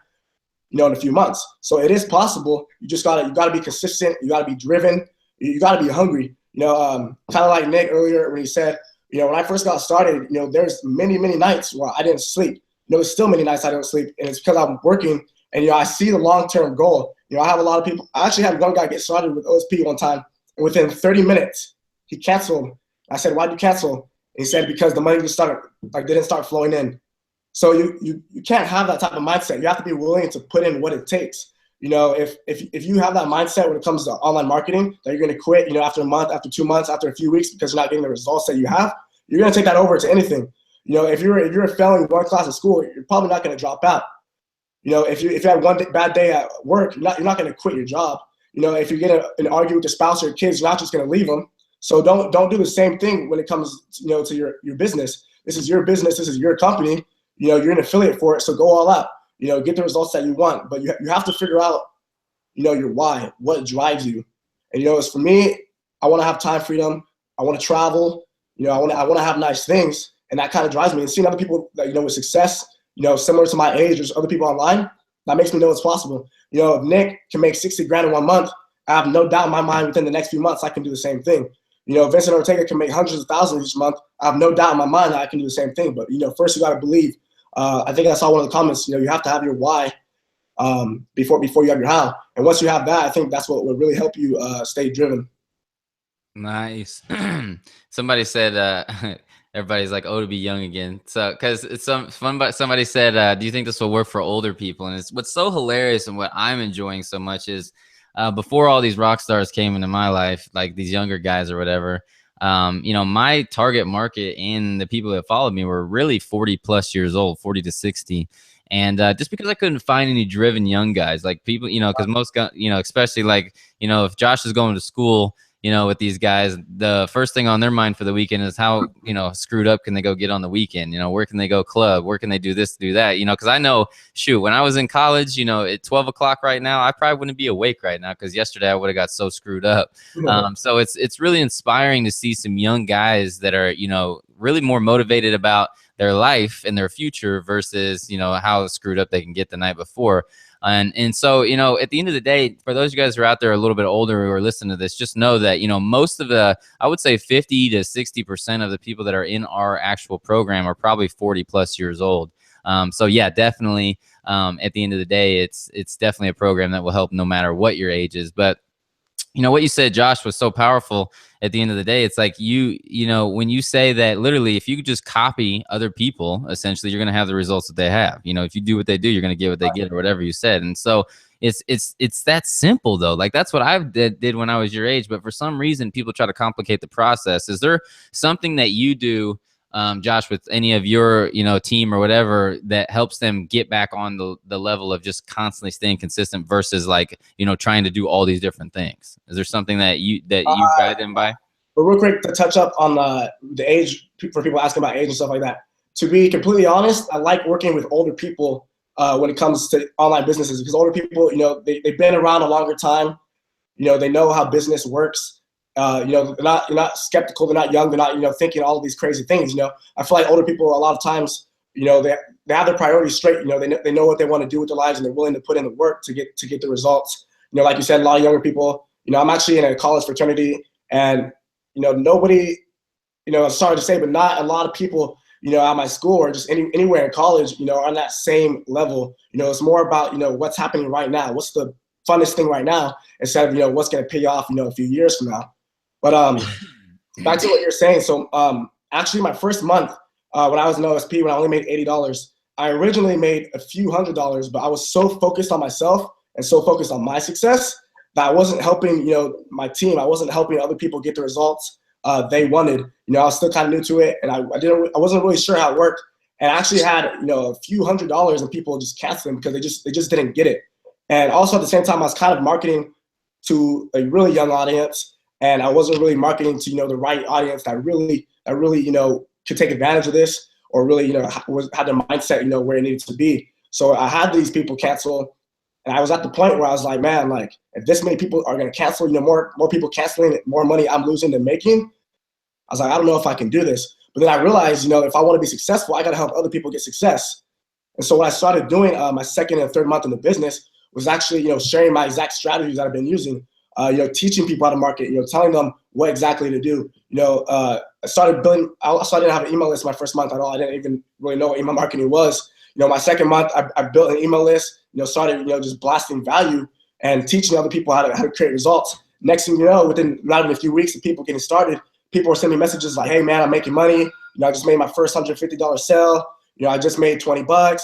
you know, in a few months. So it is possible. You just gotta be consistent. You gotta be driven. You gotta be hungry. You know, kind of like Nick earlier when he said, you know, when I first got started, you know, there's many nights where I didn't sleep. You know, there's still many nights I don't sleep, and it's because I'm working. And, you know, I see the long-term goal. You know, I have a lot of people. I actually had one guy get started with OSP one time, and within 30 minutes, he canceled. I said, why'd you cancel? And he said, because the money just didn't start flowing in. So you can't have that type of mindset. You have to be willing to put in what it takes. You know, if you have that mindset when it comes to online marketing, that you're going to quit, you know, after a month, after 2 months, after a few weeks because you're not getting the results that you have, you're going to take that over to anything. You know, if you're failing one class at school, you're probably not going to drop out. You know, if you have one bad day at work, you're not going to quit your job. You know, if you get an argue with your spouse or your kids, you're not just going to leave them. So don't do the same thing when it comes, you know, to your business. This is your business. This is your company. You know, you're an affiliate for it. So go all out. You know, get the results that you want. But you have to figure out, you know, your why, what drives you. And, you know, as for me, I want to have time freedom. I want to travel. You know, I want to have nice things. And that kind of drives me. And seeing other people that, you know, with success, you know, similar to my age or other people online, that makes me know it's possible. You know, if Nick can make 60 grand in 1 month, I have no doubt in my mind within the next few months I can do the same thing. You know, Vincent Ortega can make hundreds of thousands each month. I have no doubt in my mind that I can do the same thing. But, you know, first you got to believe. I think I saw one of the comments, you know, you have to have your why before you have your how. And once you have that, I think that's what will really help you stay driven. Nice. Somebody said, everybody's like, oh, to be young again. So, because it's fun, but somebody said, do you think this will work for older people? And it's what's so hilarious and what I'm enjoying so much is before all these rock stars came into my life, like these younger guys or whatever, you know, my target market and the people that followed me were really 40 plus years old, 40 to 60. And just because I couldn't find any driven young guys, like people, you know, because most, you know, especially like, you know, if Josh is going to school, you know, with these guys, the first thing on their mind for the weekend is how, you know, screwed up can they go get on the weekend? You know, where can they go club? Where can they do this, do that? You know, because I know, shoot, when I was in college, you know, at 12 o'clock right now, I probably wouldn't be awake right now because yesterday I would have got so screwed up. So it's really inspiring to see some young guys that are, you know, really more motivated about their life and their future versus, you know, how screwed up they can get the night before. And so, you know, at the end of the day, for those of you guys who are out there a little bit older who are listening to this, just know that, you know, most of the, I would say 50 to 60% of the people that are in our actual program are probably 40 plus years old. So yeah, definitely, at the end of the day, it's definitely a program that will help no matter what your age is. But you know, what you said, Josh, was so powerful. At the end of the day, it's like you know, when you say that literally, if you could just copy other people, essentially, you're going to have the results that they have. You know, if you do what they do, you're going to get what they get or whatever you said. And so it's that simple, though. Like, that's what I did when I was your age. But for some reason, people try to complicate the process. Is there something that you do, Josh, with any of your, you know, team or whatever that helps them get back on the level of just constantly staying consistent versus, like, you know, trying to do all these different things? Is there something that you guide them by? But real quick to touch up on the age, for people asking about age and stuff like that. To be completely honest, I like working with older people when it comes to online businesses, because older people, you know, they've been around a longer time. You know, they know how business works. You know, they're not skeptical. They're not young. They're not, you know, thinking all of these crazy things. You know, I feel like older people a lot of times, you know, they have their priorities straight. You know, they know what they want to do with their lives, and they're willing to put in the work to get the results. You know, like you said, a lot of younger people. You know, I'm actually in a college fraternity, and you know, nobody, you know, I'm sorry to say, but not a lot of people, you know, at my school or just anywhere in college, you know, are on that same level. You know, it's more about, you know, what's happening right now. What's the funnest thing right now, instead of, you know, what's going to pay off, you know, a few years from now. But back to what you're saying. So actually my first month when I was in OSP, when I only made $80, I originally made a few $100s, but I was so focused on myself and so focused on my success that I wasn't helping, you know, my team. I wasn't helping other people get the results they wanted. You know, I was still kind of new to it, and I wasn't really sure how it worked. And I actually had, you know, a few $100s and people just canceling because they just didn't get it. And also at the same time, I was kind of marketing to a really young audience, and I wasn't really marketing to, you know, the right audience that really, you know, could take advantage of this, or really, you know, had their mindset, you know, where it needed to be. So I had these people cancel. And I was at the point where I was like, man, like, if this many people are going to cancel, you know, more people canceling, more money I'm losing than making, I was like, I don't know if I can do this. But then I realized, you know, if I want to be successful, I got to help other people get success. And so what I started doing my second and third month in the business was actually, you know, sharing my exact strategies that I've been using, you know, teaching people how to market, you know, telling them what exactly to do. You know, I started building, so I didn't have an email list my first month at all. I didn't even really know what email marketing was. You know, my second month, I built an email list, you know, started, you know, just blasting value and teaching other people how to create results. Next thing you know, within not even a few weeks of people getting started, people were sending me messages like, hey, man, I'm making money. You know, I just made my first $150 sale. You know, I just made $20.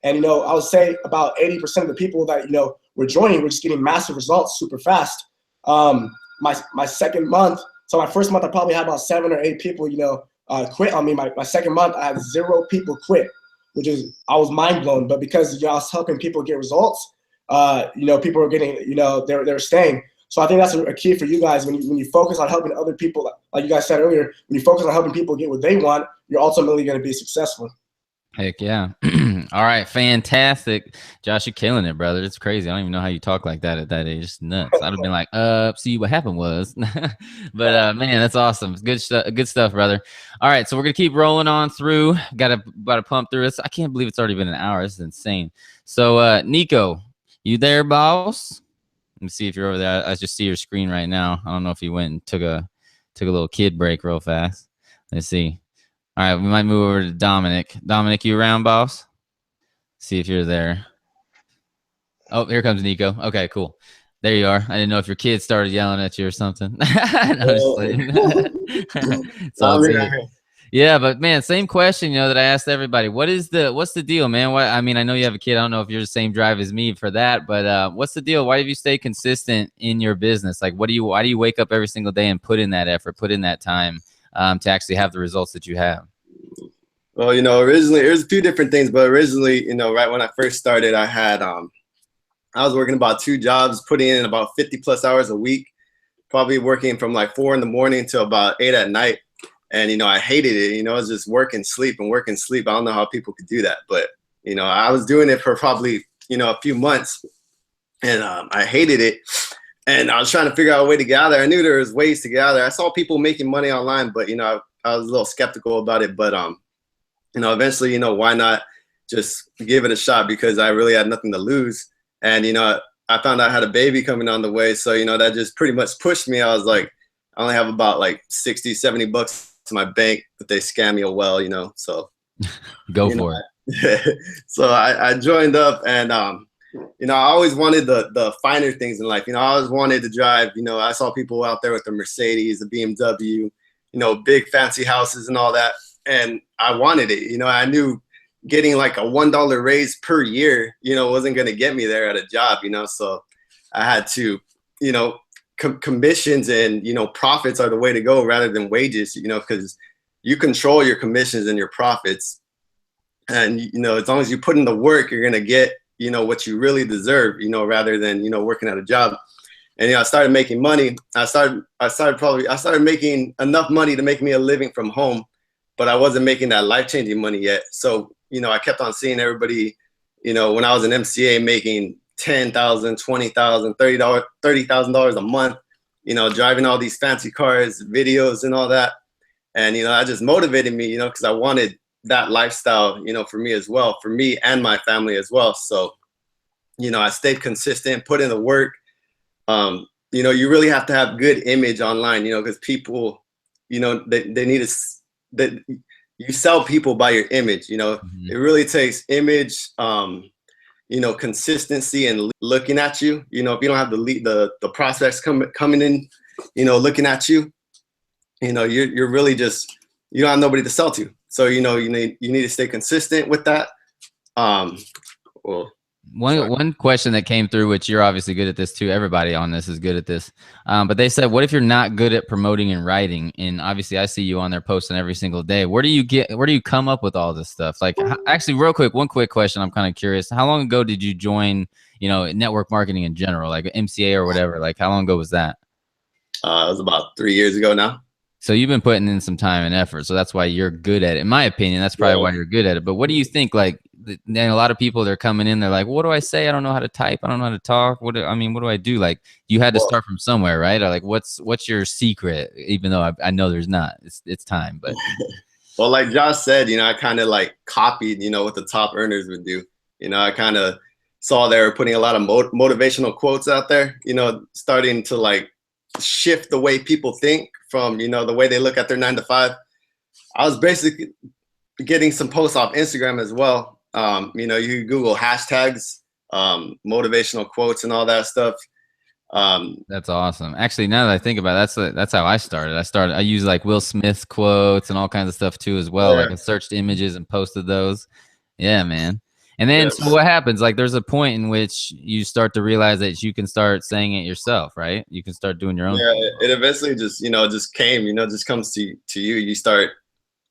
And, you know, I would say about 80% of the people that, you know, were joining were just getting massive results super fast. My second month, so my first month, I probably had about 7 or 8 people, you know, quit on me. My second month, I had 0 people quit. which is I was mind blown. But because y'all was helping people get results, people are getting, they're staying. So I think that's a key for you guys when you focus on helping other people, like you guys said earlier, when you focus on helping people get what they want, you're ultimately going to be successful. Heck yeah. All right. Fantastic. Josh, you're killing it, brother. It's crazy. I don't even know how you talk like that at that age. It's nuts. I'd have been like, see what happened was. But man, that's awesome. Good stuff, brother. All right. So we're going to keep rolling on through. About to pump through this. I can't believe it's already been an hour. This is insane. So Nico, you there, boss? Let me see if you're over there. I just see your screen right now. I don't know if you went and took a little kid break real fast. Let's see. All right, we might move over to Dominic. Dominic, you around, boss? See if you're there. Oh, here comes Nico. Okay, cool. There you are. I didn't know if your kid started yelling at you or something. It's all good. Yeah, but man, same question, that I asked everybody. What's the deal, man? I know you have a kid. I don't know if you're the same drive as me for that, but what's the deal? Why have you stayed consistent in your business? Like, why do you wake up every single day and put in that effort, put in that time to actually have the results that you have? Well, originally there's a few different things, but originally, right when I first started, I had I was working about 2 jobs, putting in about 50+ hours a week, probably working from like 4 in the morning to about 8 at night. And, I hated it, I was just work and sleep. I don't know how people could do that, but, I was doing it for probably, a few months, and I hated it. And I was trying to figure out a way to get out of there. I knew there was ways to get out of there. I saw people making money online, but, I was a little skeptical about it. But, eventually, why not just give it a shot, because I really had nothing to lose. And, I found out I had a baby coming on the way. So, that just pretty much pushed me. I was like, I only have about like $60-$70 to my bank, but they scam me well, so go for it. So I joined up, and I always wanted the finer things in life. I always wanted to drive. I saw people out there with the Mercedes, the BMW, big fancy houses and all that, and I wanted it. I knew getting like a $1 raise per year, wasn't going to get me there at a job. So I had to, commissions and profits are the way to go rather than wages, because you control your commissions and your profits, and as long as you put in the work, you're gonna get what you really deserve, rather than working at a job. And I started making money. I started making enough money to make me a living from home, but I wasn't making that life-changing money yet. So I kept on seeing everybody, when I was an MCA, making $10,000, $20,000, $30,000 a month, driving all these fancy cars, videos and all that. And, that just motivated me, because I wanted that lifestyle, for me as well, for me and my family as well. So, I stayed consistent, put in the work. You really have to have good image online, because people, they need that you sell people by your image, Mm-hmm. It really takes image, consistency and looking at you. If you don't have the prospects coming in, looking at you, you're really just, you don't have nobody to sell to. So, you need to stay consistent with that. One question that came through, which you're obviously good at this too. Everybody on this is good at this. But they said, what if you're not good at promoting and writing? And obviously I see you on there posting every single day. Where do you come up with all this stuff? Like, actually real quick, one quick question. I'm kind of curious. How long ago did you join, network marketing in general, like MCA or whatever? Like, how long ago was that? It was about 3 years ago now. So you've been putting in some time and effort. So that's why you're good at it. In my opinion, that's probably why you're good at it. But what do you think? Like, a lot of people, they're coming in, they're like, what do I say? I don't know how to type. I don't know how to talk. What do I do? Like, you had to start from somewhere, right? Or like, what's your secret? Even though I know there's not, it's time, but. Well, like Josh said, I kind of like copied, what the top earners would do. I kind of saw they were putting a lot of motivational quotes out there, starting to like shift the way people think from, the way they look at their 9 to 5. I was basically getting some posts off Instagram as well. You Google hashtags, motivational quotes and all that stuff. That's awesome. Actually, now that I think about it, that's how I started. I use like Will Smith quotes and all kinds of stuff too as well. Yeah. Like I searched images and posted those. Yeah, man. And then so what happens? Like there's a point in which you start to realize that you can start saying it yourself, right? You can start doing your own. Yeah, it eventually just, just came, just comes to you. You start,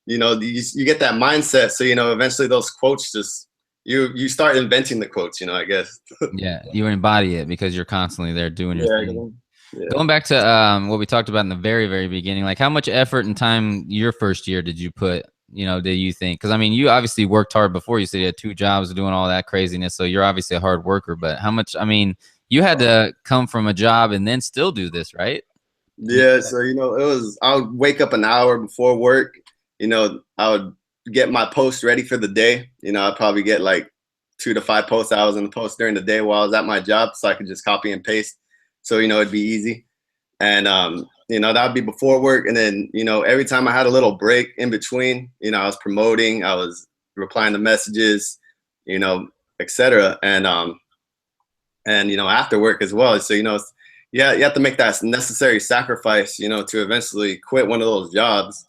you know, you get that mindset. So, you know, eventually those quotes just, you start inventing the quotes, you know, I guess. Yeah, you embody it because you're constantly there doing your thing. Yeah. Going back to what we talked about in the very, very beginning, like how much effort and time your first year did you put, you know, do you think? Because I mean, you obviously worked hard before. You said you had 2 jobs doing all that craziness. So you're obviously a hard worker, but how much, I mean, you had to come from a job and then still do this, right? Yeah. So, you know, I would wake up an hour before work, you know, I would get my post ready for the day. You know, I'd probably get like 2 to 5 post hours in the post during the day while I was at my job. So I could just copy and paste. So, you know, it'd be easy. And, you know, that would be before work. And then, you know, every time I had a little break in between, you know, I was promoting, I was replying to messages, you know, etc. And, you know, after work as well. So, you know, yeah, you have to make that necessary sacrifice, you know, to eventually quit one of those jobs.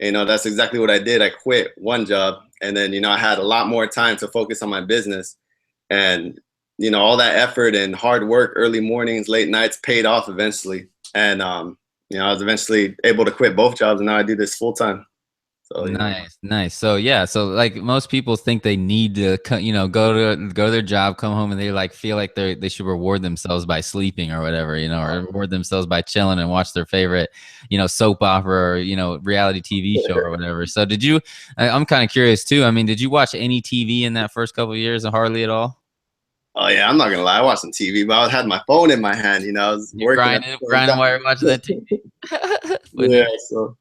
You know, that's exactly what I did. I quit one job, and then, you know, I had a lot more time to focus on my business. And, you know, all that effort and hard work, early mornings, late nights paid off eventually. And, you know, I was eventually able to quit both jobs, and now I do this full time. So, Nice. So yeah, so like most people think they need to, you know, go to their job, come home, and they like feel like they should reward themselves by sleeping or whatever, you know, or reward themselves by chilling and watch their favorite, you know, soap opera or, you know, reality TV show or whatever. So did you? I'm kind of curious too. I mean, did you watch any TV in that first couple of years, or hardly at all? Oh yeah, I'm not gonna lie. I watched some TV, but I had my phone in my hand. You know, I was working, grinding while you're watching that TV. Yeah, so.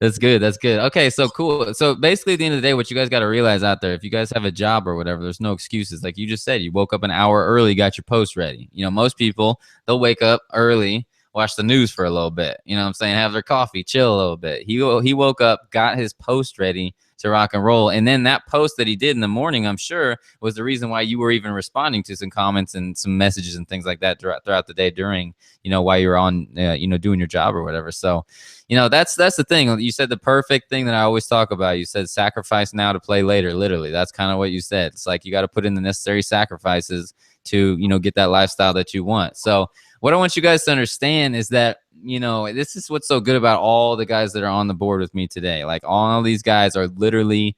That's good. That's good. Okay, so cool. So basically, at the end of the day, what you guys got to realize out there, if you guys have a job or whatever, there's no excuses. Like you just said, you woke up an hour early, got your post ready. You know, most people, they'll wake up early, watch the news for a little bit. You know what I'm saying? Have their coffee, chill a little bit. He woke up, got his post ready to rock and roll. And then that post that he did in the morning, I'm sure, was the reason why you were even responding to some comments and some messages and things like that throughout the day during, you know, while you were on, you know, doing your job or whatever. So, you know, that's the thing. You said the perfect thing that I always talk about. You said sacrifice now to play later. Literally, that's kind of what you said. It's like you got to put in the necessary sacrifices to, you know, get that lifestyle that you want. So what I want you guys to understand is that, you know, this is what's so good about all the guys that are on the board with me today. Like all these guys are literally,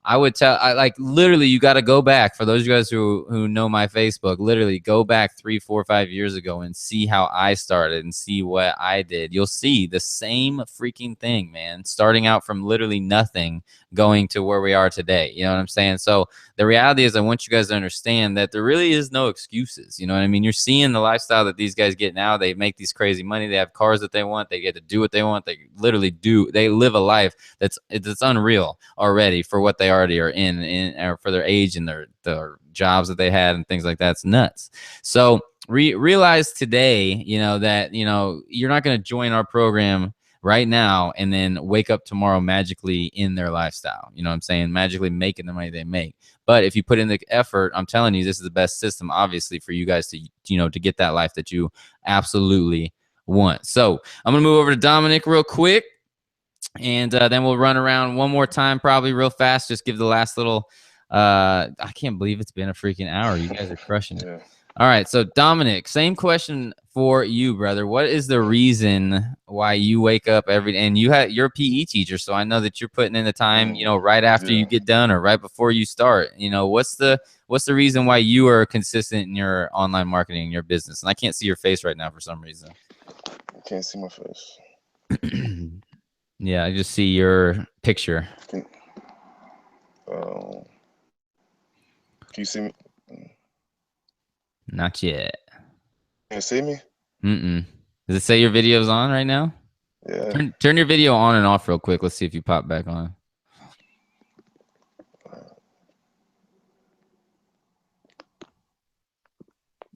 I would tell, literally, you got to go back. For those of you guys who know my Facebook, literally go back 3, 4, 5 years ago and see how I started and see what I did. You'll see the same freaking thing, man. Starting out from literally nothing, going to where we are today. You know what I'm saying? So the reality is I want you guys to understand that there really is no excuses. You know what I mean? You're seeing the lifestyle that these guys get now. They make these crazy money. They have cars that they want. They get to do what they want. They literally do. They live a life that's unreal already for what they already are in or for their age and their jobs that they had and things like that. It's nuts. So realize today, you know, that, you know, you're not going to join our program right now and then wake up tomorrow magically in their lifestyle. You know what I'm saying? Magically making the money they make. But if you put in the effort, I'm telling you, this is the best system, obviously, for you guys to, you know, to get that life that you absolutely want. So I'm going to move over to Dominic real quick. And then we'll run around one more time, probably real fast. Just give the last little, I can't believe it's been a freaking hour. You guys are crushing it. Yeah. All right. So Dominic, same question for you, brother. What is the reason why you wake up every day? And you're a PE teacher, so I know that you're putting in the time, you know, right after you get done or right before you start. You know, what's the reason why you are consistent in your online marketing, your business? And I can't see your face right now for some reason. I can't see my face. Yeah, I just see your picture. Can you see me? Not yet. Can you see me? Does it say your video's on right now? Yeah. Turn your video on and off real quick. Let's see if you pop back on.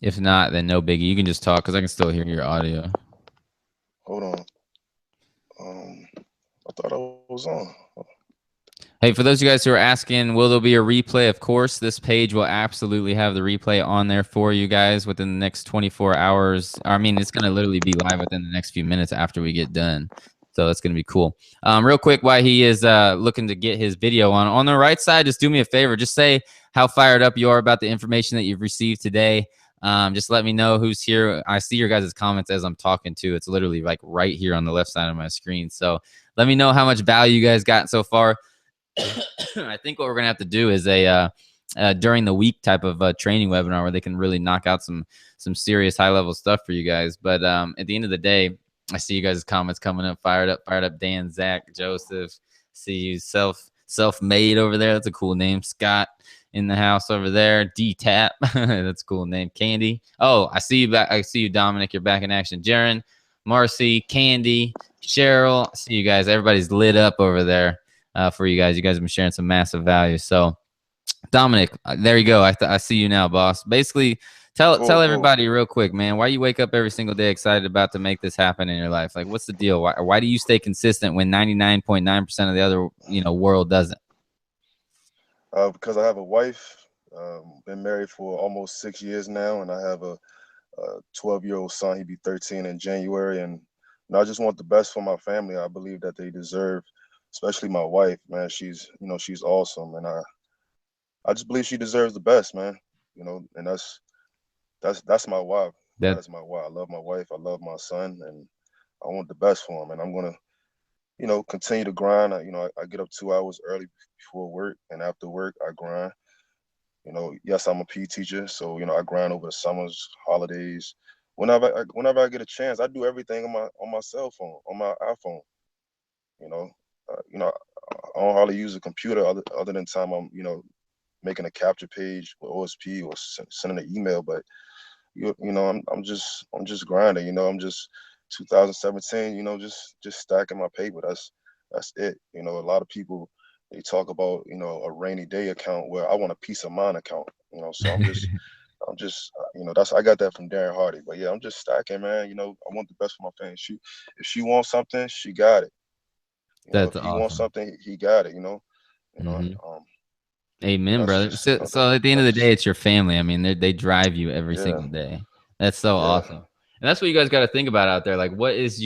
If not, then no biggie. You can just talk because I can still hear your audio. Hold on. I thought I was on. Hey, for those of you guys who are asking, will there be a replay? Of course, this page will absolutely have the replay on there for you guys within the next 24 hours. I mean, it's going to literally be live within the next few minutes after we get done. So that's going to be cool. Real quick, while he is looking to get his video on the right side, just do me a favor. Just say how fired up you are about the information that you've received today. Just let me know who's here. I see your guys' comments as I'm talking to. It's literally like right here on the left side of my screen. So let me know how much value you guys got so far. I think what we're gonna have to do is a during the week type of training webinar where they can really knock out some serious high level stuff for you guys. But at the end of the day, I see you guys' comments coming up. Fired up. Dan, Zach, Joseph. See you self-made over there. That's a cool name. Scott in the house over there. D-Tap. That's a cool name. Candy. Oh, I see you back. I see you, Dominic. You're back in action. Jaron, Marcy, Candy, Cheryl. I see you guys. Everybody's lit up over there for you guys. You guys have been sharing some massive value. So, Dominic, there you go. I see you now, boss. Basically, tell everybody real quick, man, why you wake up every single day excited about to make this happen in your life. Like, what's the deal? Why do you stay consistent when 99.9% of the other world doesn't? Because I have a wife. Been married for almost 6 years now, and I have a 12-year-old son. He'll be 13 in January, and I just want the best for my family. I believe that they deserve, especially my wife. Man, she's awesome, and I just believe she deserves the best, man. And that's my why. That's my why. I love my wife. I love my son, and I want the best for him. And I'm gonna, continue to grind. I get up 2 hours early before work, and after work I grind. Yes, I'm a PE teacher, so I grind over the summers, holidays. Whenever I get a chance, I do everything on my cell phone, on my iPhone. I don't hardly use a computer other than time I'm making a capture page with OSP or sending an email. But I'm just grinding. I'm just 2017. Just stacking my paper. That's it. A lot of people, they talk about a rainy day account, where I want a peace of mind account. So I'm just I got that from Darren Hardy. But yeah, I'm just stacking, man. I want the best for my family. If she wants something, she got it. That's if he awesome. wants something, he got it. Amen, brother. Just, so at the end of the day, it's your family. I mean, they drive you every single day. That's so awesome. And that's what you guys got to think about out there. Like, what's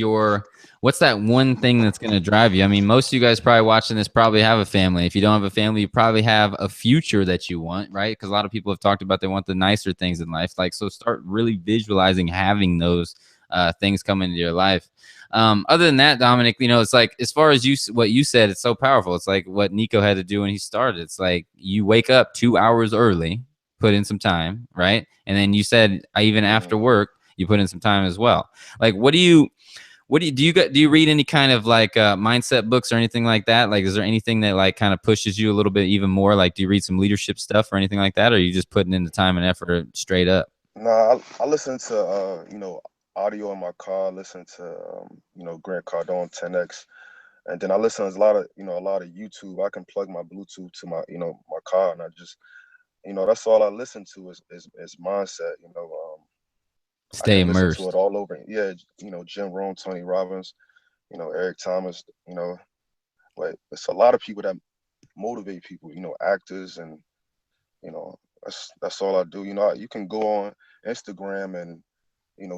that one thing that's going to drive you? I mean, most of you guys probably watching this probably have a family. If you don't have a family, you probably have a future that you want, right? Because a lot of people have talked about they want the nicer things in life. Like, so start really visualizing having those things come into your life. Other than that, Dominic, it's like, as far as what you said, it's so powerful. It's like what Nico had to do when he started. It's like you wake up 2 hours early, put in some time, right? And then you said even after work, you put in some time as well. Like, do you read any kind of like mindset books or anything like that? Like, is there anything that like kind of pushes you a little bit even more? Like, do you read some leadership stuff or anything like that? Or are you just putting in the time and effort straight up? No, I listen to audio in my car. Listen to Grant Cardone 10X, and then I listen to a lot of YouTube. I can plug my Bluetooth to my my car, and I just that's all I listen to is mindset. Stay I can immersed. listen to it all over. Yeah, Jim Rohn, Tony Robbins, Eric Thomas. Like it's a lot of people that motivate people. Actors, and that's all I do. You can go on Instagram and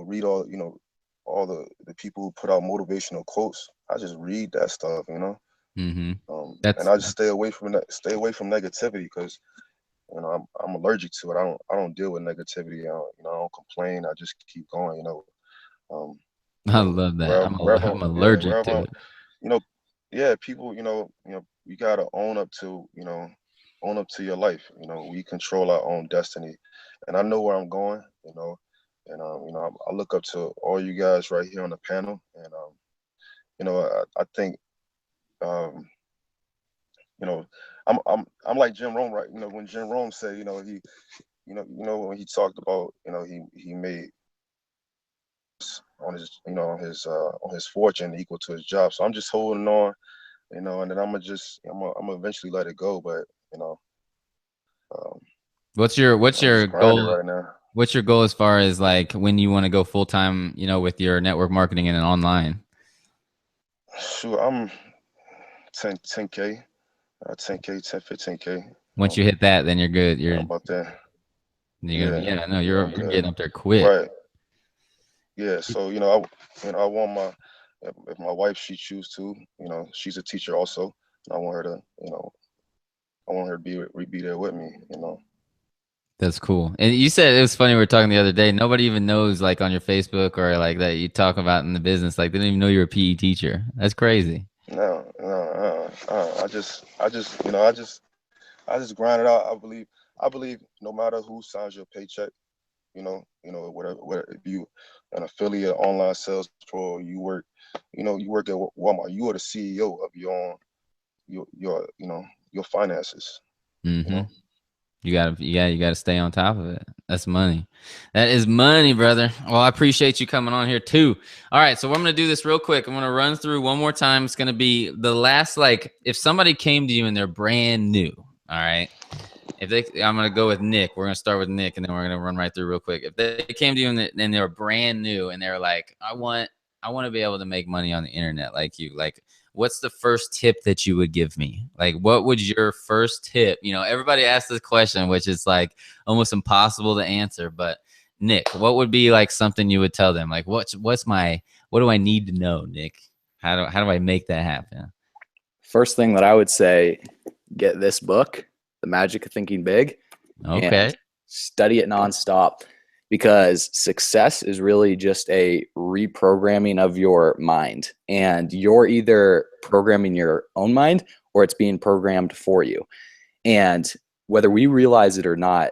read all the people who put out motivational quotes. I just read that stuff, Mm-hmm. And I just stay away from negativity, because I'm allergic to it. I don't deal with negativity. I don't complain. I just keep going. I love that. I'm allergic to it. People. You gotta own up to your life. We control our own destiny, and I know where I'm going. And I look up to all you guys right here on the panel, and I think I'm like Jim Rome, right? When Jim Rome said, he when he talked about he made on his fortune equal to his job. So I'm just holding on, and then I'm gonna eventually let it go. But what's your goal right now? What's your goal as far as like when you want to go full time, with your network marketing and online? Sure, I'm 10K, 15K. Once you hit that, then you're good. You're about that. you're getting up there quick. Right. Yeah. So I want if my wife, she choose to, she's a teacher also, and I want her to be there with me. That's cool. And you said it was funny. We were talking the other day. Nobody even knows, like on your Facebook or like that you talk about in the business. Like they didn't even know you're a PE teacher. That's crazy. No, no, I just grind it out. I believe no matter who signs your paycheck, whatever, if you an affiliate, online sales pro, you work at Walmart, you are the CEO of your finances. Mm-hmm. You gotta stay on top of it. That's money. That is money, brother. Well, I appreciate you coming on here too. All right, so we're gonna do this real quick. I'm gonna run through one more time. It's gonna be the last, like, if somebody came to you and they're brand new, all right. I'm gonna go with Nick. We're gonna start with Nick, and then we're gonna run right through real quick. If they came to you and they were brand new and they're like, I want to be able to make money on the internet like you, like, what's the first tip that you would give me? Like, what would your first tip? Everybody asks this question, which is like almost impossible to answer. But Nick, what would be like something you would tell them? Like, what do I need to know, Nick? How do I make that happen? First thing that I would say, get this book, The Magic of Thinking Big. Okay. And study it nonstop, because success is really just a reprogramming of your mind, and you're either programming your own mind or it's being programmed for you. And whether we realize it or not,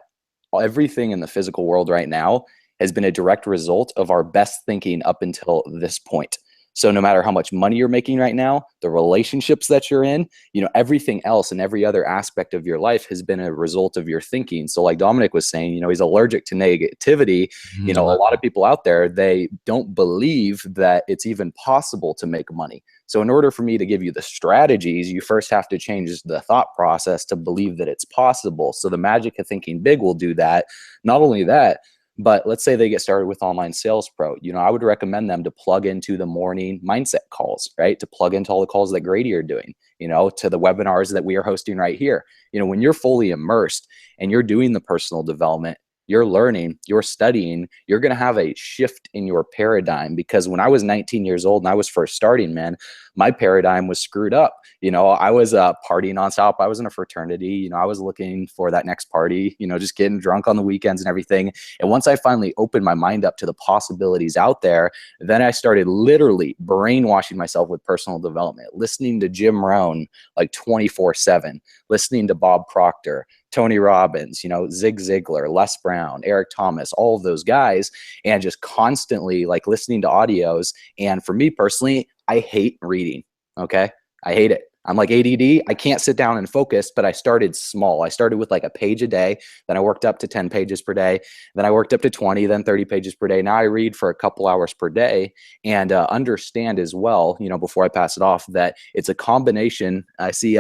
everything in the physical world right now has been a direct result of our best thinking up until this point. So no matter how much money you're making right now, the relationships that you're in, everything else and every other aspect of your life has been a result of your thinking. So like Dominic was saying, he's allergic to negativity. A lot of people out there, they don't believe that it's even possible to make money. So in order for me to give you the strategies, you first have to change the thought process to believe that it's possible. So the Magic of Thinking Big will do that. Not only that, but let's say they get started with Online Sales Pro. I would recommend them to plug into the morning mindset calls, right? To plug into all the calls that Grady are doing, to the webinars that we are hosting right here. When you're fully immersed and you're doing the personal development, you're learning, you're studying, you're going to have a shift in your paradigm. Because when I was 19 years old and I was first starting, man, my paradigm was screwed up. I was partying nonstop. I was in a fraternity. I was looking for that next party, just getting drunk on the weekends and everything. And once I finally opened my mind up to the possibilities out there, then I started literally brainwashing myself with personal development, listening to Jim Rohn like 24/7, listening to Bob Proctor, Tony Robbins, Zig Ziglar, Les Brown, Eric Thomas, all of those guys, and just constantly like listening to audios. And for me personally, I hate reading. Okay. I hate it. I'm like ADD. I can't sit down and focus, but I started small. I started with like a page a day. Then I worked up to 10 pages per day. Then I worked up to 20, then 30 pages per day. Now I read for a couple hours per day, and understand as well, before I pass it off, that it's a combination. I see,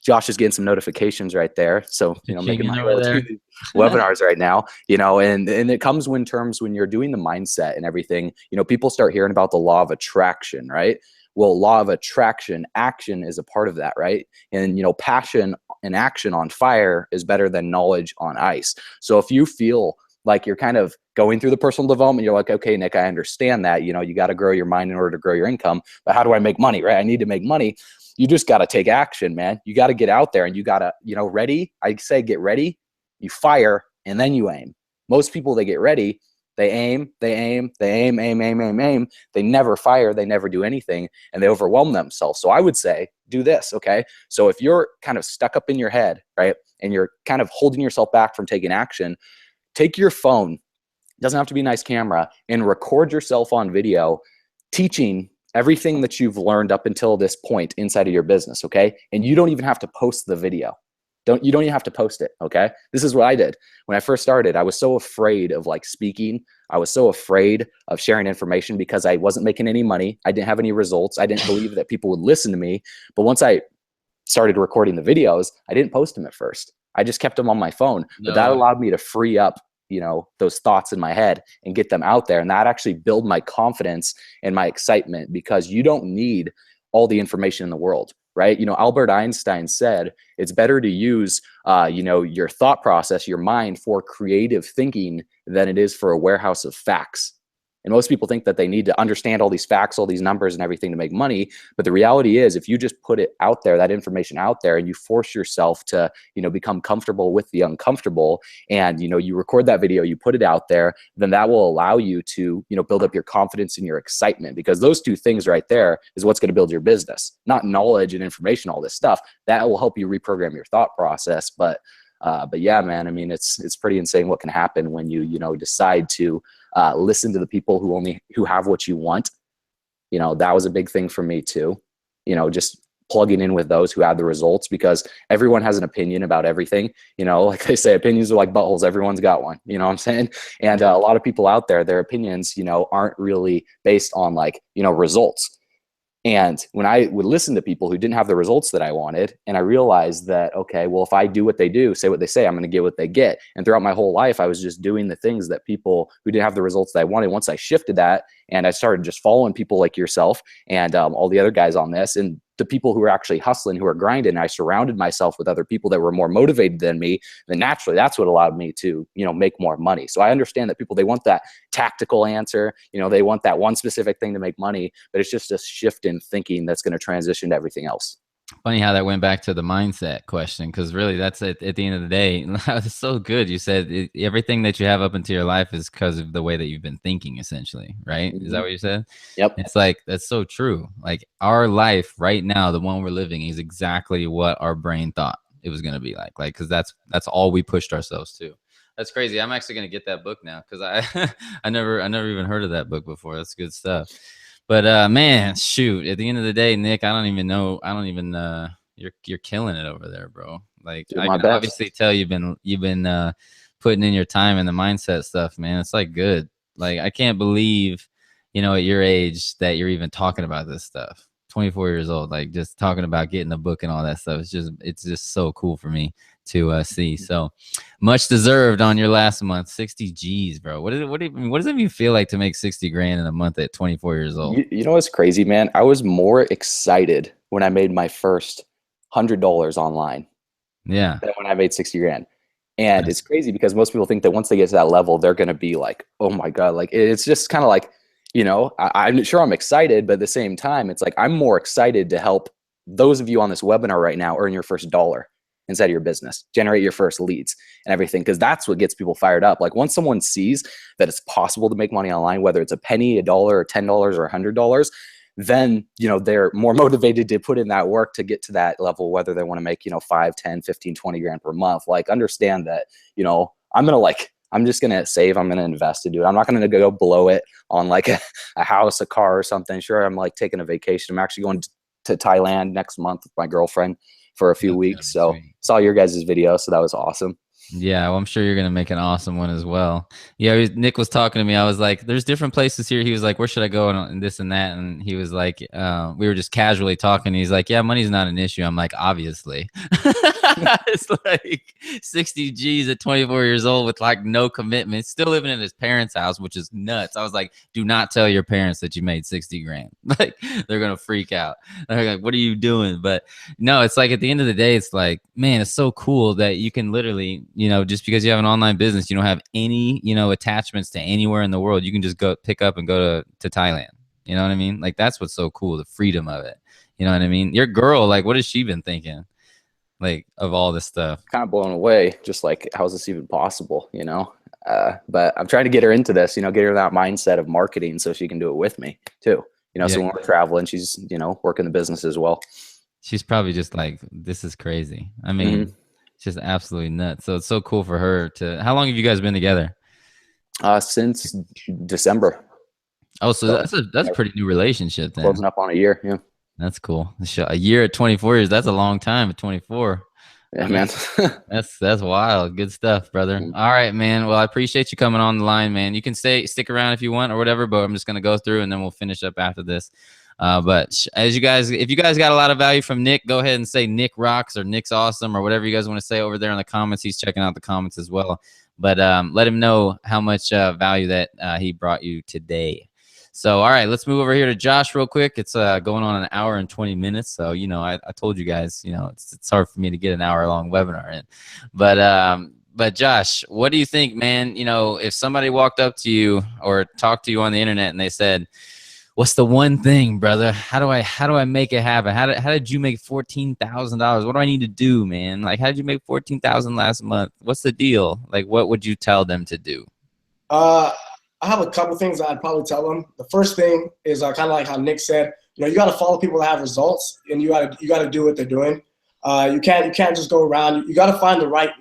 Josh is getting some notifications right there. So, making my webinars right now, and it comes in terms when you're doing the mindset and everything, people start hearing about the law of attraction, right? Well, law of attraction, action is a part of that, right? And, passion and action on fire is better than knowledge on ice. So if you feel like you're kind of going through the personal development, you're like, okay, Nick, I understand that, you got to grow your mind in order to grow your income, but how do I make money, right? I need to make money. You just got to take action, man. You got to get out there and you got to, ready. I say, get ready, you fire, and then you aim. Most people, they get ready, they aim. They never fire. They never do anything, and they overwhelm themselves. So I would say, do this. Okay. So if you're kind of stuck up in your head, right, and you're kind of holding yourself back from taking action, take your phone, it doesn't have to be a nice camera, and record yourself on video teaching everything that you've learned up until this point inside of your business. Okay. And you don't even have to post the video. You don't even have to post it. Okay. This is what I did when I first started. I was so afraid of like speaking. I was so afraid of sharing information because I wasn't making any money. I didn't have any results. I didn't believe that people would listen to me. But once I started recording the videos, I didn't post them at first. I just kept them on my phone. But that allowed me to free up, those thoughts in my head and get them out there. And that actually built my confidence and my excitement, because you don't need all the information in the world, right? Albert Einstein said it's better to use, your thought process, your mind, for creative thinking than it is for a warehouse of facts. And most people think that they need to understand all these facts, all these numbers and everything to make money. But the reality is, if you just put it out there, that information out there, and you force yourself to, become comfortable with the uncomfortable, and, you record that video, you put it out there, then that will allow you to, build up your confidence and your excitement, because those two things right there is what's going to build your business, not knowledge and information, all this stuff. That will help you reprogram your thought process. But yeah, man, I mean, it's pretty insane what can happen when you, decide to listen to the people who have what you want. That was a big thing for me too, just plugging in with those who had the results, because everyone has an opinion about everything. Like they say, opinions are like buttholes. Everyone's got one, you know what I'm saying? And a lot of people out there, their opinions, aren't really based on results. And when I would listen to people who didn't have the results that I wanted, and I realized that, okay, well, if I do what they do, say what they say, I'm going to get what they get. And throughout my whole life, I was just doing the things that people who didn't have the results that I wanted. Once I shifted that, and I started just following people like yourself and all the other guys on this, and the people who are actually hustling, who are grinding, I surrounded myself with other people that were more motivated than me, then naturally that's what allowed me to, make more money. So I understand that people, they want that tactical answer, they want that one specific thing to make money, but it's just a shift in thinking that's going to transition to everything else. Funny how that went back to the mindset question, because really that's it at the end of the day. It's so good. You said everything that you have up into your life is because of the way that you've been thinking, essentially, right? Is that what you said? Yep. It's like, that's so true. Like our life right now, the one we're living, is exactly what our brain thought it was going to be like, because that's all we pushed ourselves to. That's crazy. I'm actually going to get that book now, because I never even heard of that book before. That's good stuff. But man, shoot, at the end of the day, Nick, I don't even you're killing it over there, bro. Like, I can obviously tell you've been putting in your time and the mindset stuff, man. It's like good. Like, I can't believe, at your age that you're even talking about this stuff. 24 years old, like just talking about getting a book and all that stuff. It's just so cool for me to see. So much deserved on your last month. 60 G's, bro. What does it even feel like to make 60 grand in a month at 24 years old? You know what's crazy, man? I was more excited when I made my first $100 online. Yeah. Than when I made 60 grand. And it's crazy because most people think that once they get to that level, they're going to be like, oh my God. Like, it's just kind of like, I'm sure I'm excited, but at the same time, it's like, I'm more excited to help those of you on this webinar right now earn your first dollar inside of your business, generate your first leads and everything. Cause that's what gets people fired up. Like, once someone sees that it's possible to make money online, whether it's a penny, $1 or $10 or $100, then, they're more motivated to put in that work to get to that level, whether they want to make, 5, 10, 15, 20 grand per month. Like, understand that, I'm just going to save. I'm going to invest to do it. I'm not going to go blow it on like a house, a car or something. Sure. I'm like taking a vacation. I'm actually going to Thailand next month with my girlfriend for a few weeks. So saw your guys' video. So that was awesome. Yeah, well, I'm sure you're going to make an awesome one as well. Yeah, Nick was talking to me. I was like, there's different places here. He was like, where should I go and this and that? And he was like, we were just casually talking. He's like, yeah, money's not an issue. I'm like, obviously. It's like 60 G's at 24 years old with like no commitment, still living in his parents' house, which is nuts. I was like, do not tell your parents that you made 60 grand. Like, they're going to freak out. They're like, what are you doing? But no, it's like at the end of the day, it's like, man, it's so cool that you can literally, just because you have an online business, you don't have any, attachments to anywhere in the world. You can just go pick up and go to Thailand. You know what I mean? Like, that's what's so cool, the freedom of it. You know what I mean? Your girl, like, what has she been thinking? Like, of all this stuff? Kind of blown away. Just like, how is this even possible? But I'm trying to get her into this, get her that mindset of marketing so she can do it with me too. So when we're traveling, she's, working the business as well. She's probably just like, this is crazy. I mean, it's just absolutely nuts. So it's so cool for her to. How long have you guys been together? Since December. Oh, so that's a pretty new relationship then. Closing up on a year. Yeah. That's cool. A year at 24 years. That's a long time at 24. Yeah, man. That's wild. Good stuff, brother. All right, man. Well, I appreciate you coming on the line, man. You can stick around if you want or whatever, but I'm just going to go through and then we'll finish up after this. But if you guys got a lot of value from Nick, go ahead and say Nick rocks or Nick's awesome or whatever you guys want to say over there in the comments. He's checking out the comments as well. But let him know how much value that he brought you today. So, all right, let's move over here to Josh real quick. It's going on an hour and 20 minutes. So, I told you guys, it's hard for me to get an hour-long webinar in. But But Josh, what do you think, man? You know, if somebody walked up to you or talked to you on the internet and they said, "What's the one thing, brother? How do I make it happen? How did you make $14,000? What do I need to do, man? Like, how did you make 14,000 last month? What's the deal? Like, what would you tell them to do?" I have a couple things that I'd probably tell them. The first thing is kind of like how Nick said, you know, you got to follow people that have results, and you got to do what they're doing. You can't just go around. You got to find the right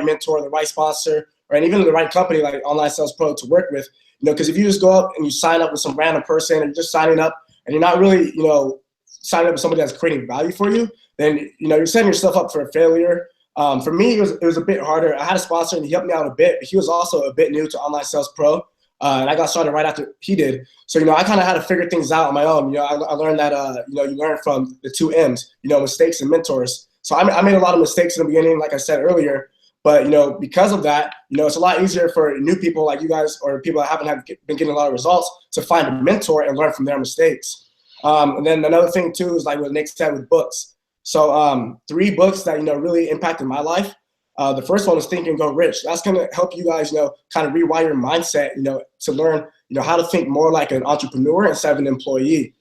mentor, the right sponsor, and even the right company like Online Sales Pro to work with. You know, because if you just go up and you sign up with some random person and you're just signing up and you're not really, you know, signing up with somebody that's creating value for you, then, you know, you're setting yourself up for a failure. For me, it was a bit harder. I had a sponsor and he helped me out a bit, but he was also a bit new to Online Sales Pro. And I got started right after he did. So, you know, I kind of had to figure things out on my own. You know, I learned that, you know, you learn from the 2 M's, you know, mistakes and mentors. So I made a lot of mistakes in the beginning, like I said earlier. But, you know, because of that, you know, it's a lot easier for new people like you guys or people that haven't been getting a lot of results to find a mentor and learn from their mistakes. And then another thing, too, is like what Nick said with books. So 3 books that, you know, really impacted my life. The first one is Think and Grow Rich. That's going to help you guys, you know, kind of rewire your mindset, you know, to learn, you know, how to think more like an entrepreneur instead of an employee.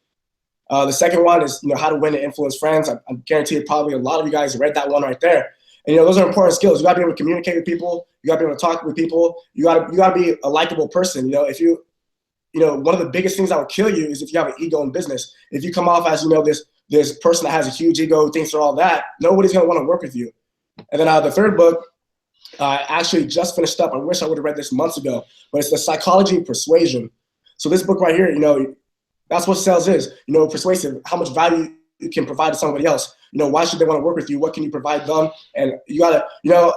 The second one is, you know, How to Win and Influence Friends. I guarantee probably a lot of you guys read that one right there. And, you know, those are important skills. You got to be able to communicate with people. You got to be able to talk with people. You got to be a likable person. You know, if you know, one of the biggest things that will kill you is if you have an ego in business. If you come off as, you know, this person that has a huge ego, thinks they're all that, nobody's going to want to work with you. And then the third book, I actually just finished up. I wish I would have read this months ago, but it's The Psychology of Persuasion. So this book right here, you know, that's what sales is. You know, persuasive, how much value you can provide to somebody else. You know, why should they want to work with you? What can you provide them? And you got to, you know,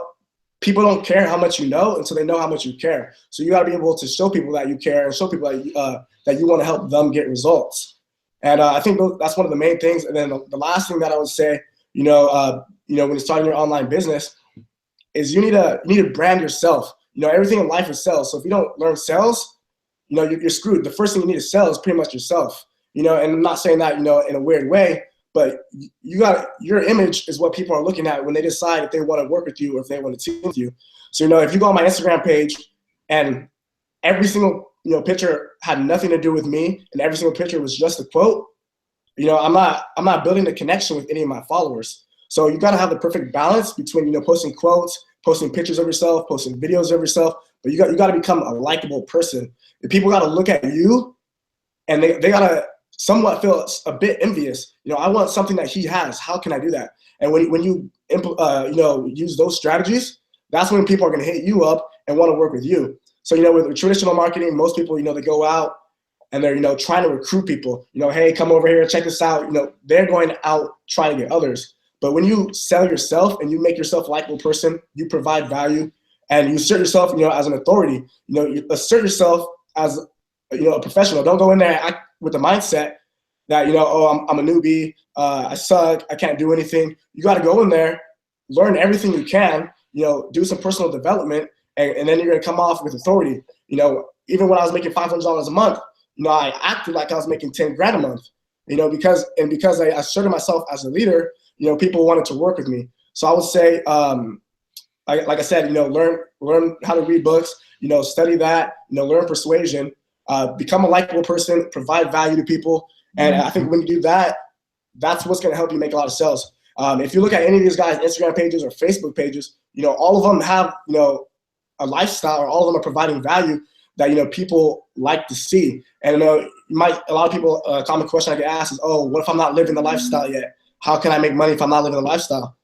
people don't care how much you know until they know how much you care. So you got to be able to show people that you care and show people that you want to help them get results. And I think that's one of the main things. And then the last thing that I would say, you know, when you're starting your online business, is you need to brand yourself. You know, everything in life is sales. So if you don't learn sales, you know, you're screwed. The first thing you need to sell is pretty much yourself. You know, and I'm not saying that, you know, in a weird way, but your image is what people are looking at when they decide if they want to work with you or if they want to team with you. So, you know, if you go on my Instagram page and every single, you know, picture had nothing to do with me and every single picture was just a quote, you know, I'm not building a connection with any of my followers. So you got to have the perfect balance between, you know, posting quotes, posting pictures of yourself, posting videos of yourself, but you got to become a likable person. And people got to look at you and they got to somewhat feel a bit envious. You know, I want something that he has. How can I do that? And when you use those strategies, that's when people are going to hit you up and want to work with you. So, you know, with traditional marketing, most people, you know, they go out and they're, you know, trying to recruit people, you know, hey, come over here, check this out. You know, they're going out trying to get others. But when you sell yourself and you make yourself a likable person, you provide value and you assert yourself, you know, as an authority, you know, you assert yourself as, you know, a professional. Don't go in there and act with the mindset that, you know, oh, I'm a newbie, I suck, I can't do anything. You got to go in there, learn everything you can, you know, do some personal development, and then you're going to come off with authority. You know, even when I was making $500 a month, you know, I acted like I was making 10 grand a month, you know, because I asserted myself as a leader, you know, people wanted to work with me. So I would say, like I said, you know, learn how to read books, you know, study that, you know, learn persuasion, become a likable person, provide value to people. And I think when you do that, that's what's going to help you make a lot of sales. If you look at any of these guys' Instagram pages or Facebook pages, you know, all of them have, you know, a lifestyle, or all of them are providing value that, you know, people like to see. And, you know, a lot of people, a common question I get asked is, oh, what if I'm not living the lifestyle yet? How can I make money if I'm not living the lifestyle?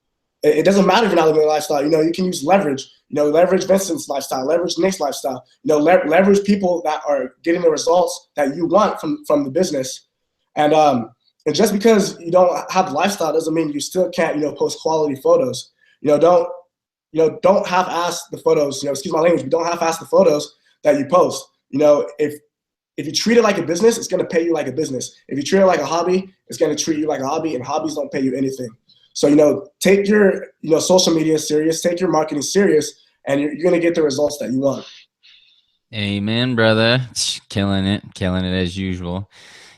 It doesn't matter if you're not living the lifestyle. You know, you can use leverage. You know, leverage Vincent's lifestyle, leverage Nick's lifestyle. You know, leverage people that are getting the results that you want from the business. And just because you don't have the lifestyle doesn't mean you still can't, you know, post quality photos. You know, don't half-ass the photos. You know, excuse my language, but don't half-ass the photos that you post. You know, if you treat it like a business, it's going to pay you like a business. If you treat it like a hobby, it's going to treat you like a hobby, and hobbies don't pay you anything. So, you know, take your, you know, social media serious, take your marketing serious, and you're going to get the results that you want. Amen, brother. Killing it as usual.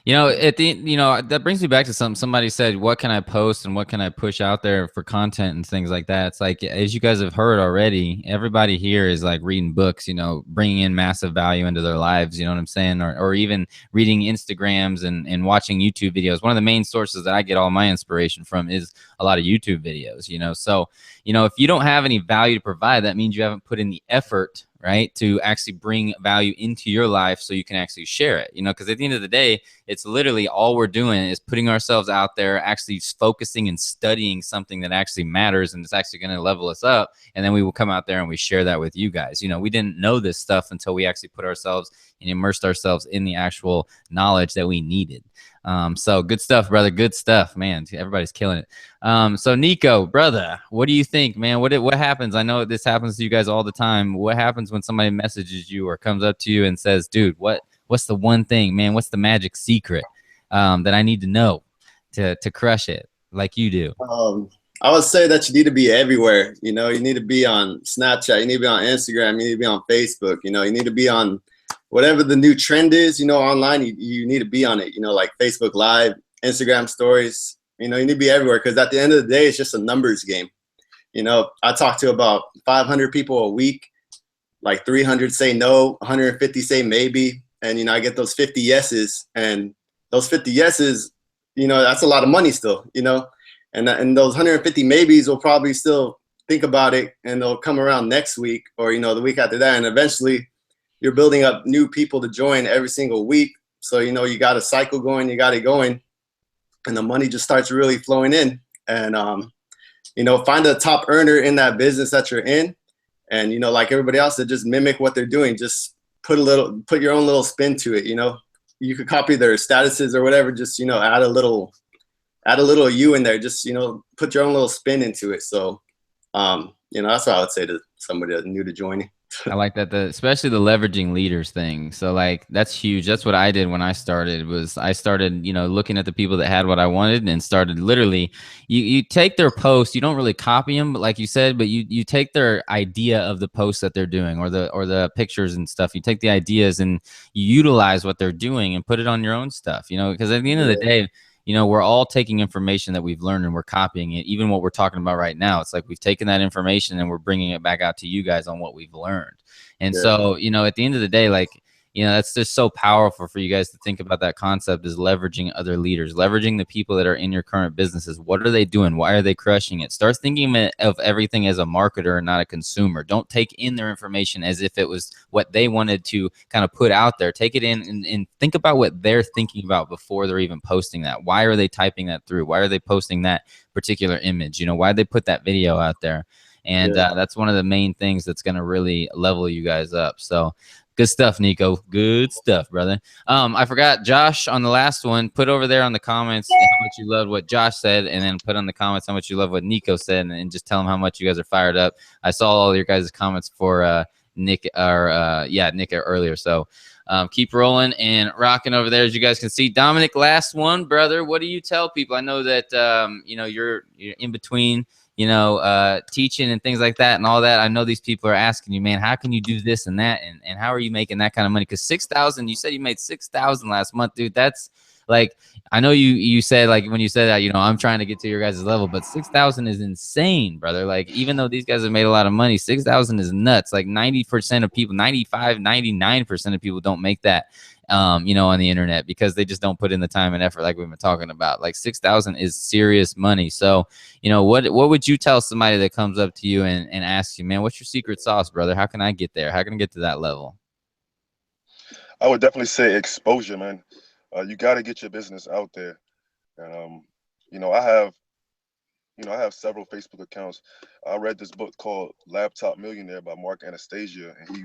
You know, at the that brings me back to something somebody said, what can I post and what can I push out there for content and things like that. It's like, as you guys have heard already, everybody here is like reading books, bringing in massive value into their lives, you know what I'm saying? Or even reading Instagrams and watching YouTube videos. One of the main sources that I get all my inspiration from is a lot of YouTube videos, So, if you don't have any value to provide, that means you haven't put in the effort, right, to actually bring value into your life so you can actually share it, because at the end of the day, it's literally all we're doing is putting ourselves out there, actually focusing and studying something that actually matters and it's actually going to level us up. And then we will come out there and we share that with you guys. We didn't know this stuff until we actually put ourselves and immersed ourselves in the actual knowledge that we needed. So good stuff, brother. Good stuff, man. Everybody's killing it. So Nico, brother, what do you think, man? What happens? I know this happens to you guys all the time. What happens when somebody messages you or comes up to you and says, dude, what's the one thing, man? What's the magic secret that I need to know to crush it like you do? I would say that you need to be everywhere. You need to be on Snapchat. You need to be on Instagram. You need to be on Facebook. You need to be on whatever the new trend is, online, you need to be on it, like Facebook Live, Instagram stories, you need to be everywhere because at the end of the day, it's just a numbers game. I talk to about 500 people a week, like 300 say no, 150 say maybe. And, I get those 50 yeses, and those 50 yeses, that's a lot of money still, and those 150 maybes will probably still think about it and they'll come around next week or, the week after that. And eventually, you're building up new people to join every single week. So, you got a cycle going, you got it going, and the money just starts really flowing in. And, find a top earner in that business that you're in. And, like everybody else, that just mimic what they're doing. Just put your own little spin to it. You could copy their statuses or whatever. Just, add a little you in there. Just, put your own little spin into it. So, that's what I would say to somebody that's new to joining. I like that, especially the leveraging leaders thing. So like, that's huge. That's what I did when I started looking at the people that had what I wanted and started literally, you take their post, you don't really copy them, but like you said, but you take their idea of the post that they're doing or the pictures and stuff. You take the ideas and you utilize what they're doing and put it on your own stuff, because at the end of the day, we're all taking information that we've learned and we're copying it. Even what we're talking about right now, it's like we've taken that information and we're bringing it back out to you guys on what we've learned. And so, at the end of the day, like, that's just so powerful for you guys to think about that concept is leveraging other leaders, leveraging the people that are in your current businesses. What are they doing? Why are they crushing it? Start thinking of everything as a marketer and not a consumer. Don't take in their information as if it was what they wanted to kind of put out there. Take it in and think about what they're thinking about before they're even posting that. Why are they typing that through? Why are they posting that particular image? Why did they put that video out there? And that's one of the main things that's going to really level you guys up. So good stuff, Nico. Good stuff, brother. I forgot Josh on the last one. Put over there on the comments how much you loved what Josh said, and then put on the comments how much you love what Nico said, and just tell them how much you guys are fired up. I saw all your guys' comments for Nick earlier. So keep rolling and rocking over there, as you guys can see. Dominic, last one, brother. What do you tell people? I know that you're in between teaching and things like that and all that. I know these people are asking you, man, how can you do this and that? And how are you making that kind of money? Because 6,000, you said you made 6,000 last month, dude. That's like, I know you said, like, when you said that, I'm trying to get to your guys' level, but 6,000 is insane, brother. Like, even though these guys have made a lot of money, 6,000 is nuts. Like 90% of people, 95, 99% of people don't make that. On the internet because they just don't put in the time and effort like we've been talking about. Like 6,000 is serious money. So, what would you tell somebody that comes up to you and asks you, man, what's your secret sauce, brother? How can I get there? How can I get to that level? I would definitely say exposure, man. You got to get your business out there. And, I have several Facebook accounts. I read this book called Laptop Millionaire by Mark Anastasia, and he,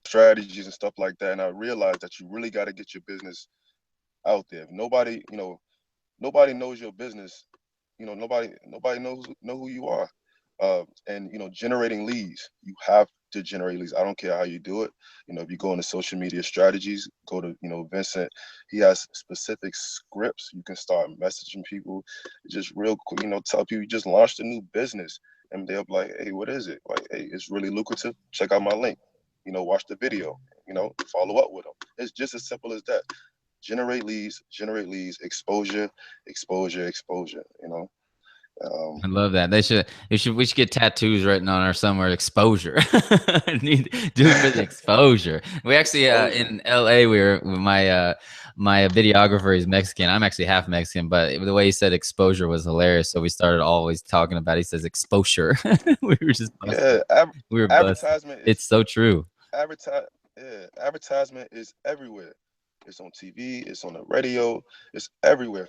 strategies and stuff like that. And I realized that you really got to get your business out there. If nobody knows your business, nobody knows who you are. And generating leads, you have to generate leads. I don't care how you do it. If you go into social media strategies, go to Vincent, he has specific scripts. You can start messaging people just real quick, tell people you just launched a new business, and they'll be like, hey, what is it? Like, hey, it's really lucrative, check out my link, watch the video, follow up with them. It's just as simple as that. Generate leads, exposure, I love that. We should get tattoos written on our somewhere. Exposure. Do it for the exposure. We actually in LA, my videographer is Mexican. I'm actually half Mexican, but the way he said exposure was hilarious. So we started always talking about it. He says exposure. We were just busted. We were advertisement. It's so true. Advertisement is everywhere. It's on TV. It's on the radio. It's everywhere.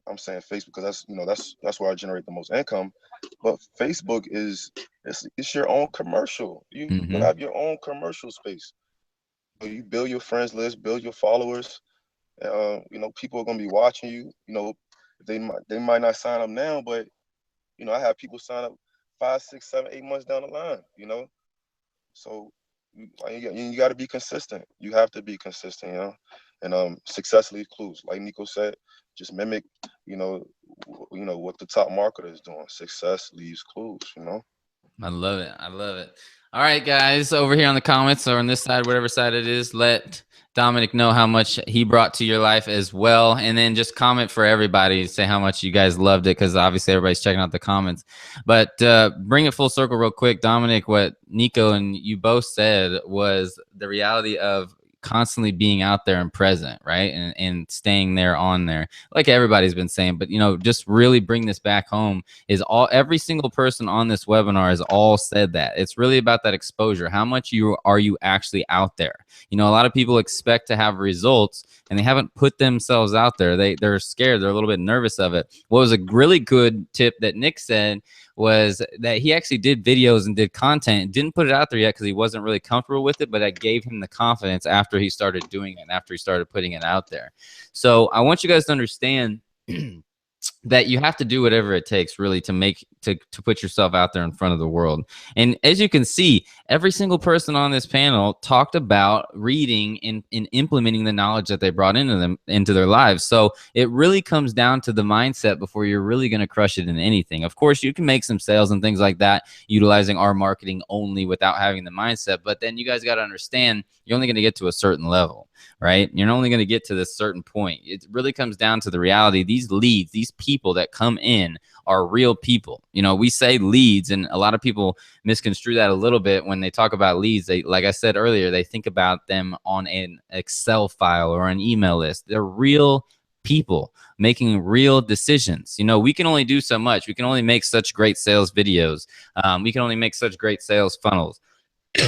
I'm saying Facebook because that's where I generate the most income. But Facebook it's your own commercial. You have your own commercial space. You build your friends list, build your followers. People are gonna be watching you. They might not sign up now, but I have people sign up 5, 6, 7, 8 months down the line. So you got to be consistent. You have to be consistent, and success leaves clues. Like Nico said, just mimic, what the top marketer is doing. Success leaves clues. I love it. All right, guys, over here on the comments or on this side, whatever side it is, let Dominic know how much he brought to your life as well. And then just comment for everybody, say how much you guys loved it, because obviously everybody's checking out the comments. But bring it full circle real quick. Dominic, what Nico and you both said was the reality of constantly being out there and present, right? And staying there on there, like everybody's been saying. But just really bring this back home is every single person on this webinar has all said that it's really about that exposure. How much are you actually out there? A lot of people expect to have results and they haven't put themselves out there. They're scared, they're a little bit nervous of it. What was a really good tip that Nick said was that he actually did videos and did content, didn't put it out there yet because he wasn't really comfortable with it, but that gave him the confidence after he started doing it and after he started putting it out there. So I want you guys to understand that you have to do whatever it takes really to put yourself out there in front of the world. And as you can see, every single person on this panel talked about reading and implementing the knowledge that they brought into their lives. So it really comes down to the mindset before you're really going to crush it in anything. Of course, you can make some sales and things like that utilizing our marketing only without having the mindset. But then you guys got to understand you're only going to get to a certain level, right? You're only going to get to this certain point. It really comes down to the reality. These leads, these people that come in are real people. We say leads, and a lot of people misconstrue that a little bit when they talk about leads. Like I said earlier, they think about them on an Excel file or an email list. They're real people making real decisions. We can only do so much. We can only make such great sales videos. We can only make such great sales funnels.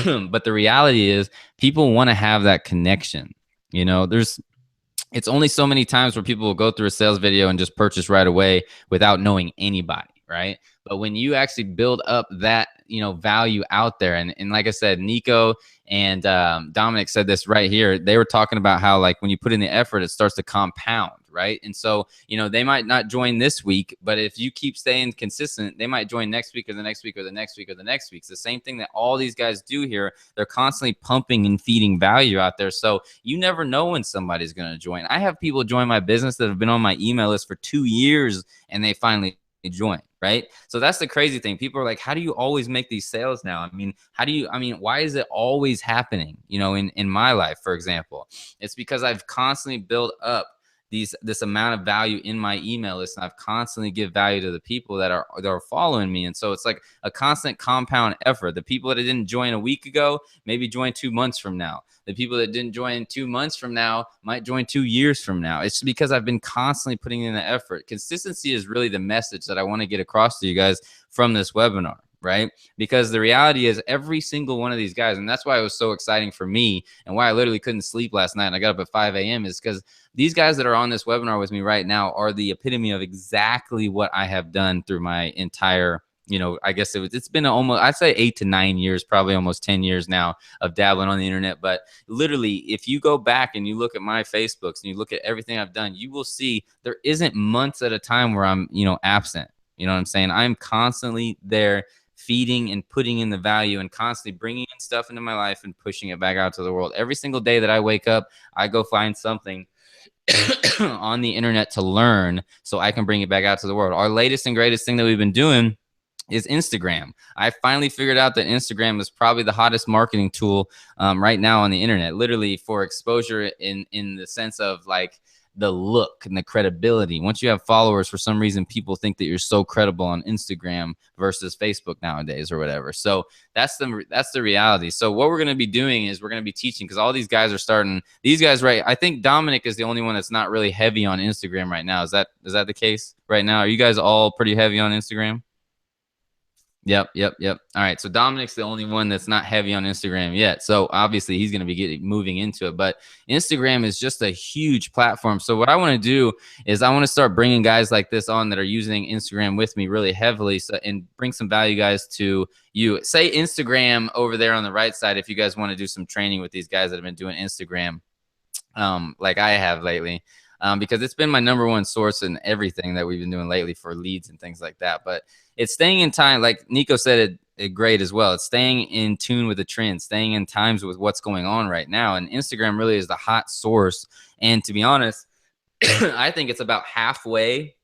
But the reality is people want to have that connection. It's only so many times where people will go through a sales video and just purchase right away without knowing anybody, right? But when you actually build up that, value out there, and like I said, Nico and Dominic said this right here. They were talking about how, like, when you put in the effort, it starts to compound, right? And so, they might not join this week, but if you keep staying consistent, they might join next week or the next week or the next week or the next week. It's the same thing that all these guys do here. They're constantly pumping and feeding value out there. So you never know when somebody's going to join. I have people join my business that have been on my email list for 2 years and they finally join, right? So that's the crazy thing. People are like, how do you always make these sales now? Why is it always happening? In my life, for example, it's because I've constantly built up this amount of value in my email list, and I've constantly give value to the people that are following me. And so it's like a constant compound effort. The people that didn't join a week ago maybe join 2 months from now. The people that didn't join 2 months from now might join 2 years from now. It's because I've been constantly putting in the effort. Consistency is really the message that I want to get across to you guys from this webinar, right? Because the reality is every single one of these guys, and that's why it was so exciting for me and why I literally couldn't sleep last night and I got up at 5 a.m. is because these guys that are on this webinar with me right now are the epitome of exactly what I have done through my entire, I guess it's been almost, I'd say 8 to 9 years, probably almost 10 years now of dabbling on the internet. But literally, if you go back and you look at my Facebooks and you look at everything I've done, you will see there isn't months at a time where I'm, absent. You know what I'm saying? I'm constantly there feeding and putting in the value and constantly bringing in stuff into my life and pushing it back out to the world. Every single day that I wake up, I go find something on the internet to learn so I can bring it back out to the world. Our latest and greatest thing that we've been doing is Instagram. I finally figured out that Instagram is probably the hottest marketing tool right now on the internet, literally for exposure in the sense of like the look and the credibility. Once you have followers, for some reason, people think that you're so credible on Instagram versus Facebook nowadays or whatever. So that's the reality. So what we're going to be doing is we're going to be teaching, because all these guys are starting. These guys, right? I think Dominic is the only one that's not really heavy on Instagram right now. Is that the case right now? Are you guys all pretty heavy on Instagram? Yep. All right. So Dominic's the only one that's not heavy on Instagram yet. So obviously he's going to be moving into it. But Instagram is just a huge platform. So what I want to do is I want to start bringing guys like this on that are using Instagram with me really heavily, and bring some value, guys, to you. Say Instagram over there on the right side if you guys want to do some training with these guys that have been doing Instagram like I have lately. Because it's been my #1 source in everything that we've been doing lately for leads and things like that. But it's staying in time, like Nico said it great as well. It's staying in tune with the trend, staying in times with what's going on right now. And Instagram really is the hot source. And to be honest, I think it's about halfway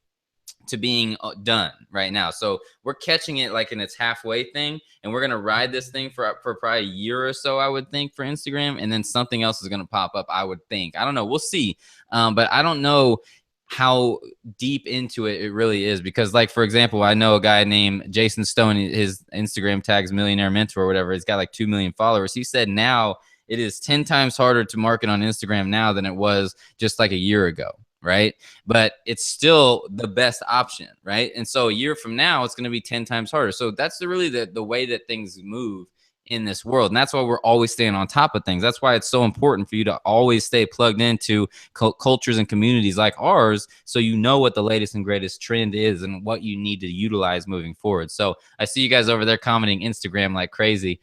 to being done right now. So we're catching it like in its halfway thing, and we're going to ride this thing for probably a year or so, I would think, for Instagram. And then something else is going to pop up, I would think. I don't know. We'll see. But I don't know how deep into it really is, because, like, for example, I know a guy named Jason Stone. His Instagram tag's Millionaire Mentor or whatever. He's got like 2 million followers. He said now it is 10 times harder to market on Instagram now than it was just like a year ago. Right. But it's still the best option. Right. And so a year from now, it's going to be 10 times harder. So that's really the way that things move in this world. And that's why we're always staying on top of things. That's why it's so important for you to always stay plugged into cultures and communities like ours, so you know what the latest and greatest trend is and what you need to utilize moving forward. So I see you guys over there commenting Instagram like crazy,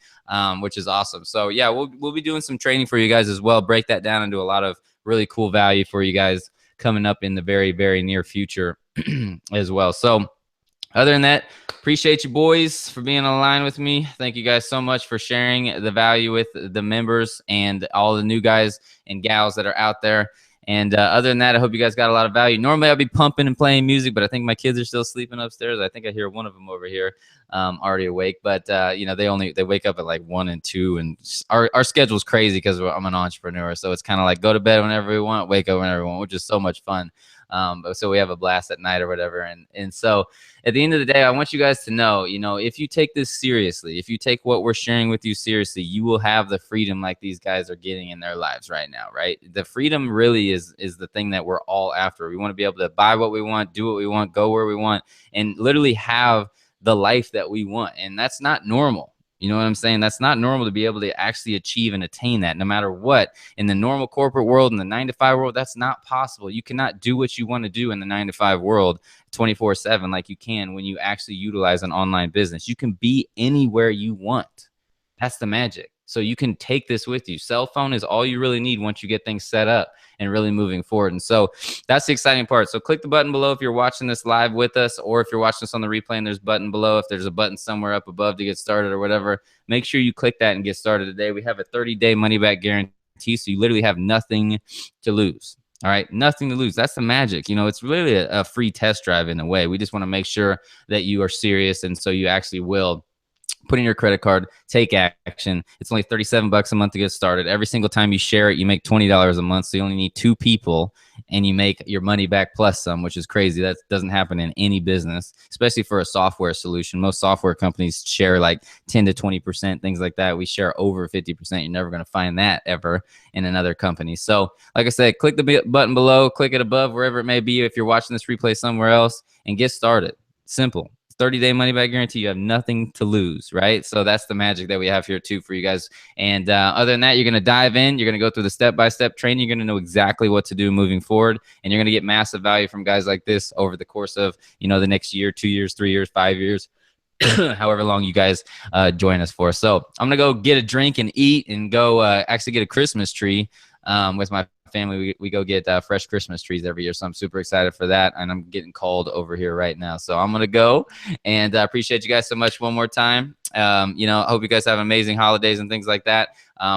which is awesome. So yeah, we'll be doing some training for you guys as well. Break that down into a lot of really cool value for you guys coming up in the very, very near future as well. So other than that, appreciate you boys for being on the line with me. Thank you guys so much for sharing the value with the members and all the new guys and gals that are out there. And other than that, I hope you guys got a lot of value. Normally I'll be pumping and playing music, but I think my kids are still sleeping upstairs. I think I hear one of them over here already awake, but you know, they wake up at like 1 and 2, and our schedule's crazy because I'm an entrepreneur. So it's kind of like go to bed whenever we want, wake up whenever we want, which is so much fun. So we have a blast at night or whatever. And so at the end of the day, I want you guys to know, you know, if you take this seriously, if you take what we're sharing with you seriously, you will have the freedom like these guys are getting in their lives right now, right? The freedom really is the thing that we're all after. We want to be able to buy what we want, do what we want, go where we want, and literally have the life that we want. And that's not normal. You know what I'm saying? That's not normal to be able to actually achieve and attain that, no matter what. In the normal corporate world, in the 9-to-5 world, that's not possible. You cannot do what you want to do in the 9-to-5 world 24/7 like you can when you actually utilize an online business. You can be anywhere you want. That's the magic. So you can take this with you. Cell phone is all you really need once you get things set up and really moving forward. And so that's the exciting part. So click the button below if you're watching this live with us, or if you're watching this on the replay and there's a button below, if there's a button somewhere up above to get started or whatever, make sure you click that and get started today. We have a 30-day money-back guarantee, so you literally have nothing to lose. All right, nothing to lose. That's the magic. You know, it's really a free test drive in a way. We just want to make sure that you are serious, and so you actually will put in your credit card, take action. It's only $37 a month to get started. Every single time you share it, you make $20 a month. So you only need 2 people and you make your money back plus some, which is crazy. That doesn't happen in any business, especially for a software solution. Most software companies share like 10 to 20%, things like that. We share over 50%. You're never going to find that ever in another company. So like I said, click the button below, click it above, wherever it may be if you're watching this replay somewhere else, and get started. Simple. 30-day money-back guarantee. You have nothing to lose, right? So that's the magic that we have here too for you guys. And other than that, you're going to dive in. You're going to go through the step-by-step training. You're going to know exactly what to do moving forward, and you're going to get massive value from guys like this over the course of, you know, the next year, 2 years, 3 years, 5 years, however long you guys join us for. So I'm going to go get a drink and eat and go actually get a Christmas tree with my family. We go get fresh Christmas trees every year, so I'm super excited for that, and I'm getting called over here right now, so I'm gonna go. And I appreciate you guys so much one more time, You know, I hope you guys have amazing holidays and things like that.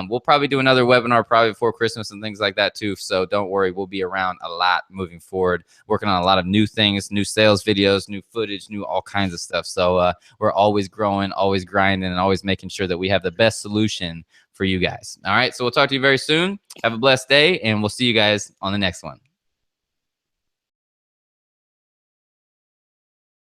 We'll probably do another webinar probably before Christmas and things like that too. So don't worry, we'll be around a lot moving forward, working on a lot of new things, new sales videos, new footage, new all kinds of stuff. So we're always growing, always grinding, and always making sure that we have the best solution for you guys. All right, so we'll talk to you very soon. Have a blessed day, and we'll see you guys on the next one.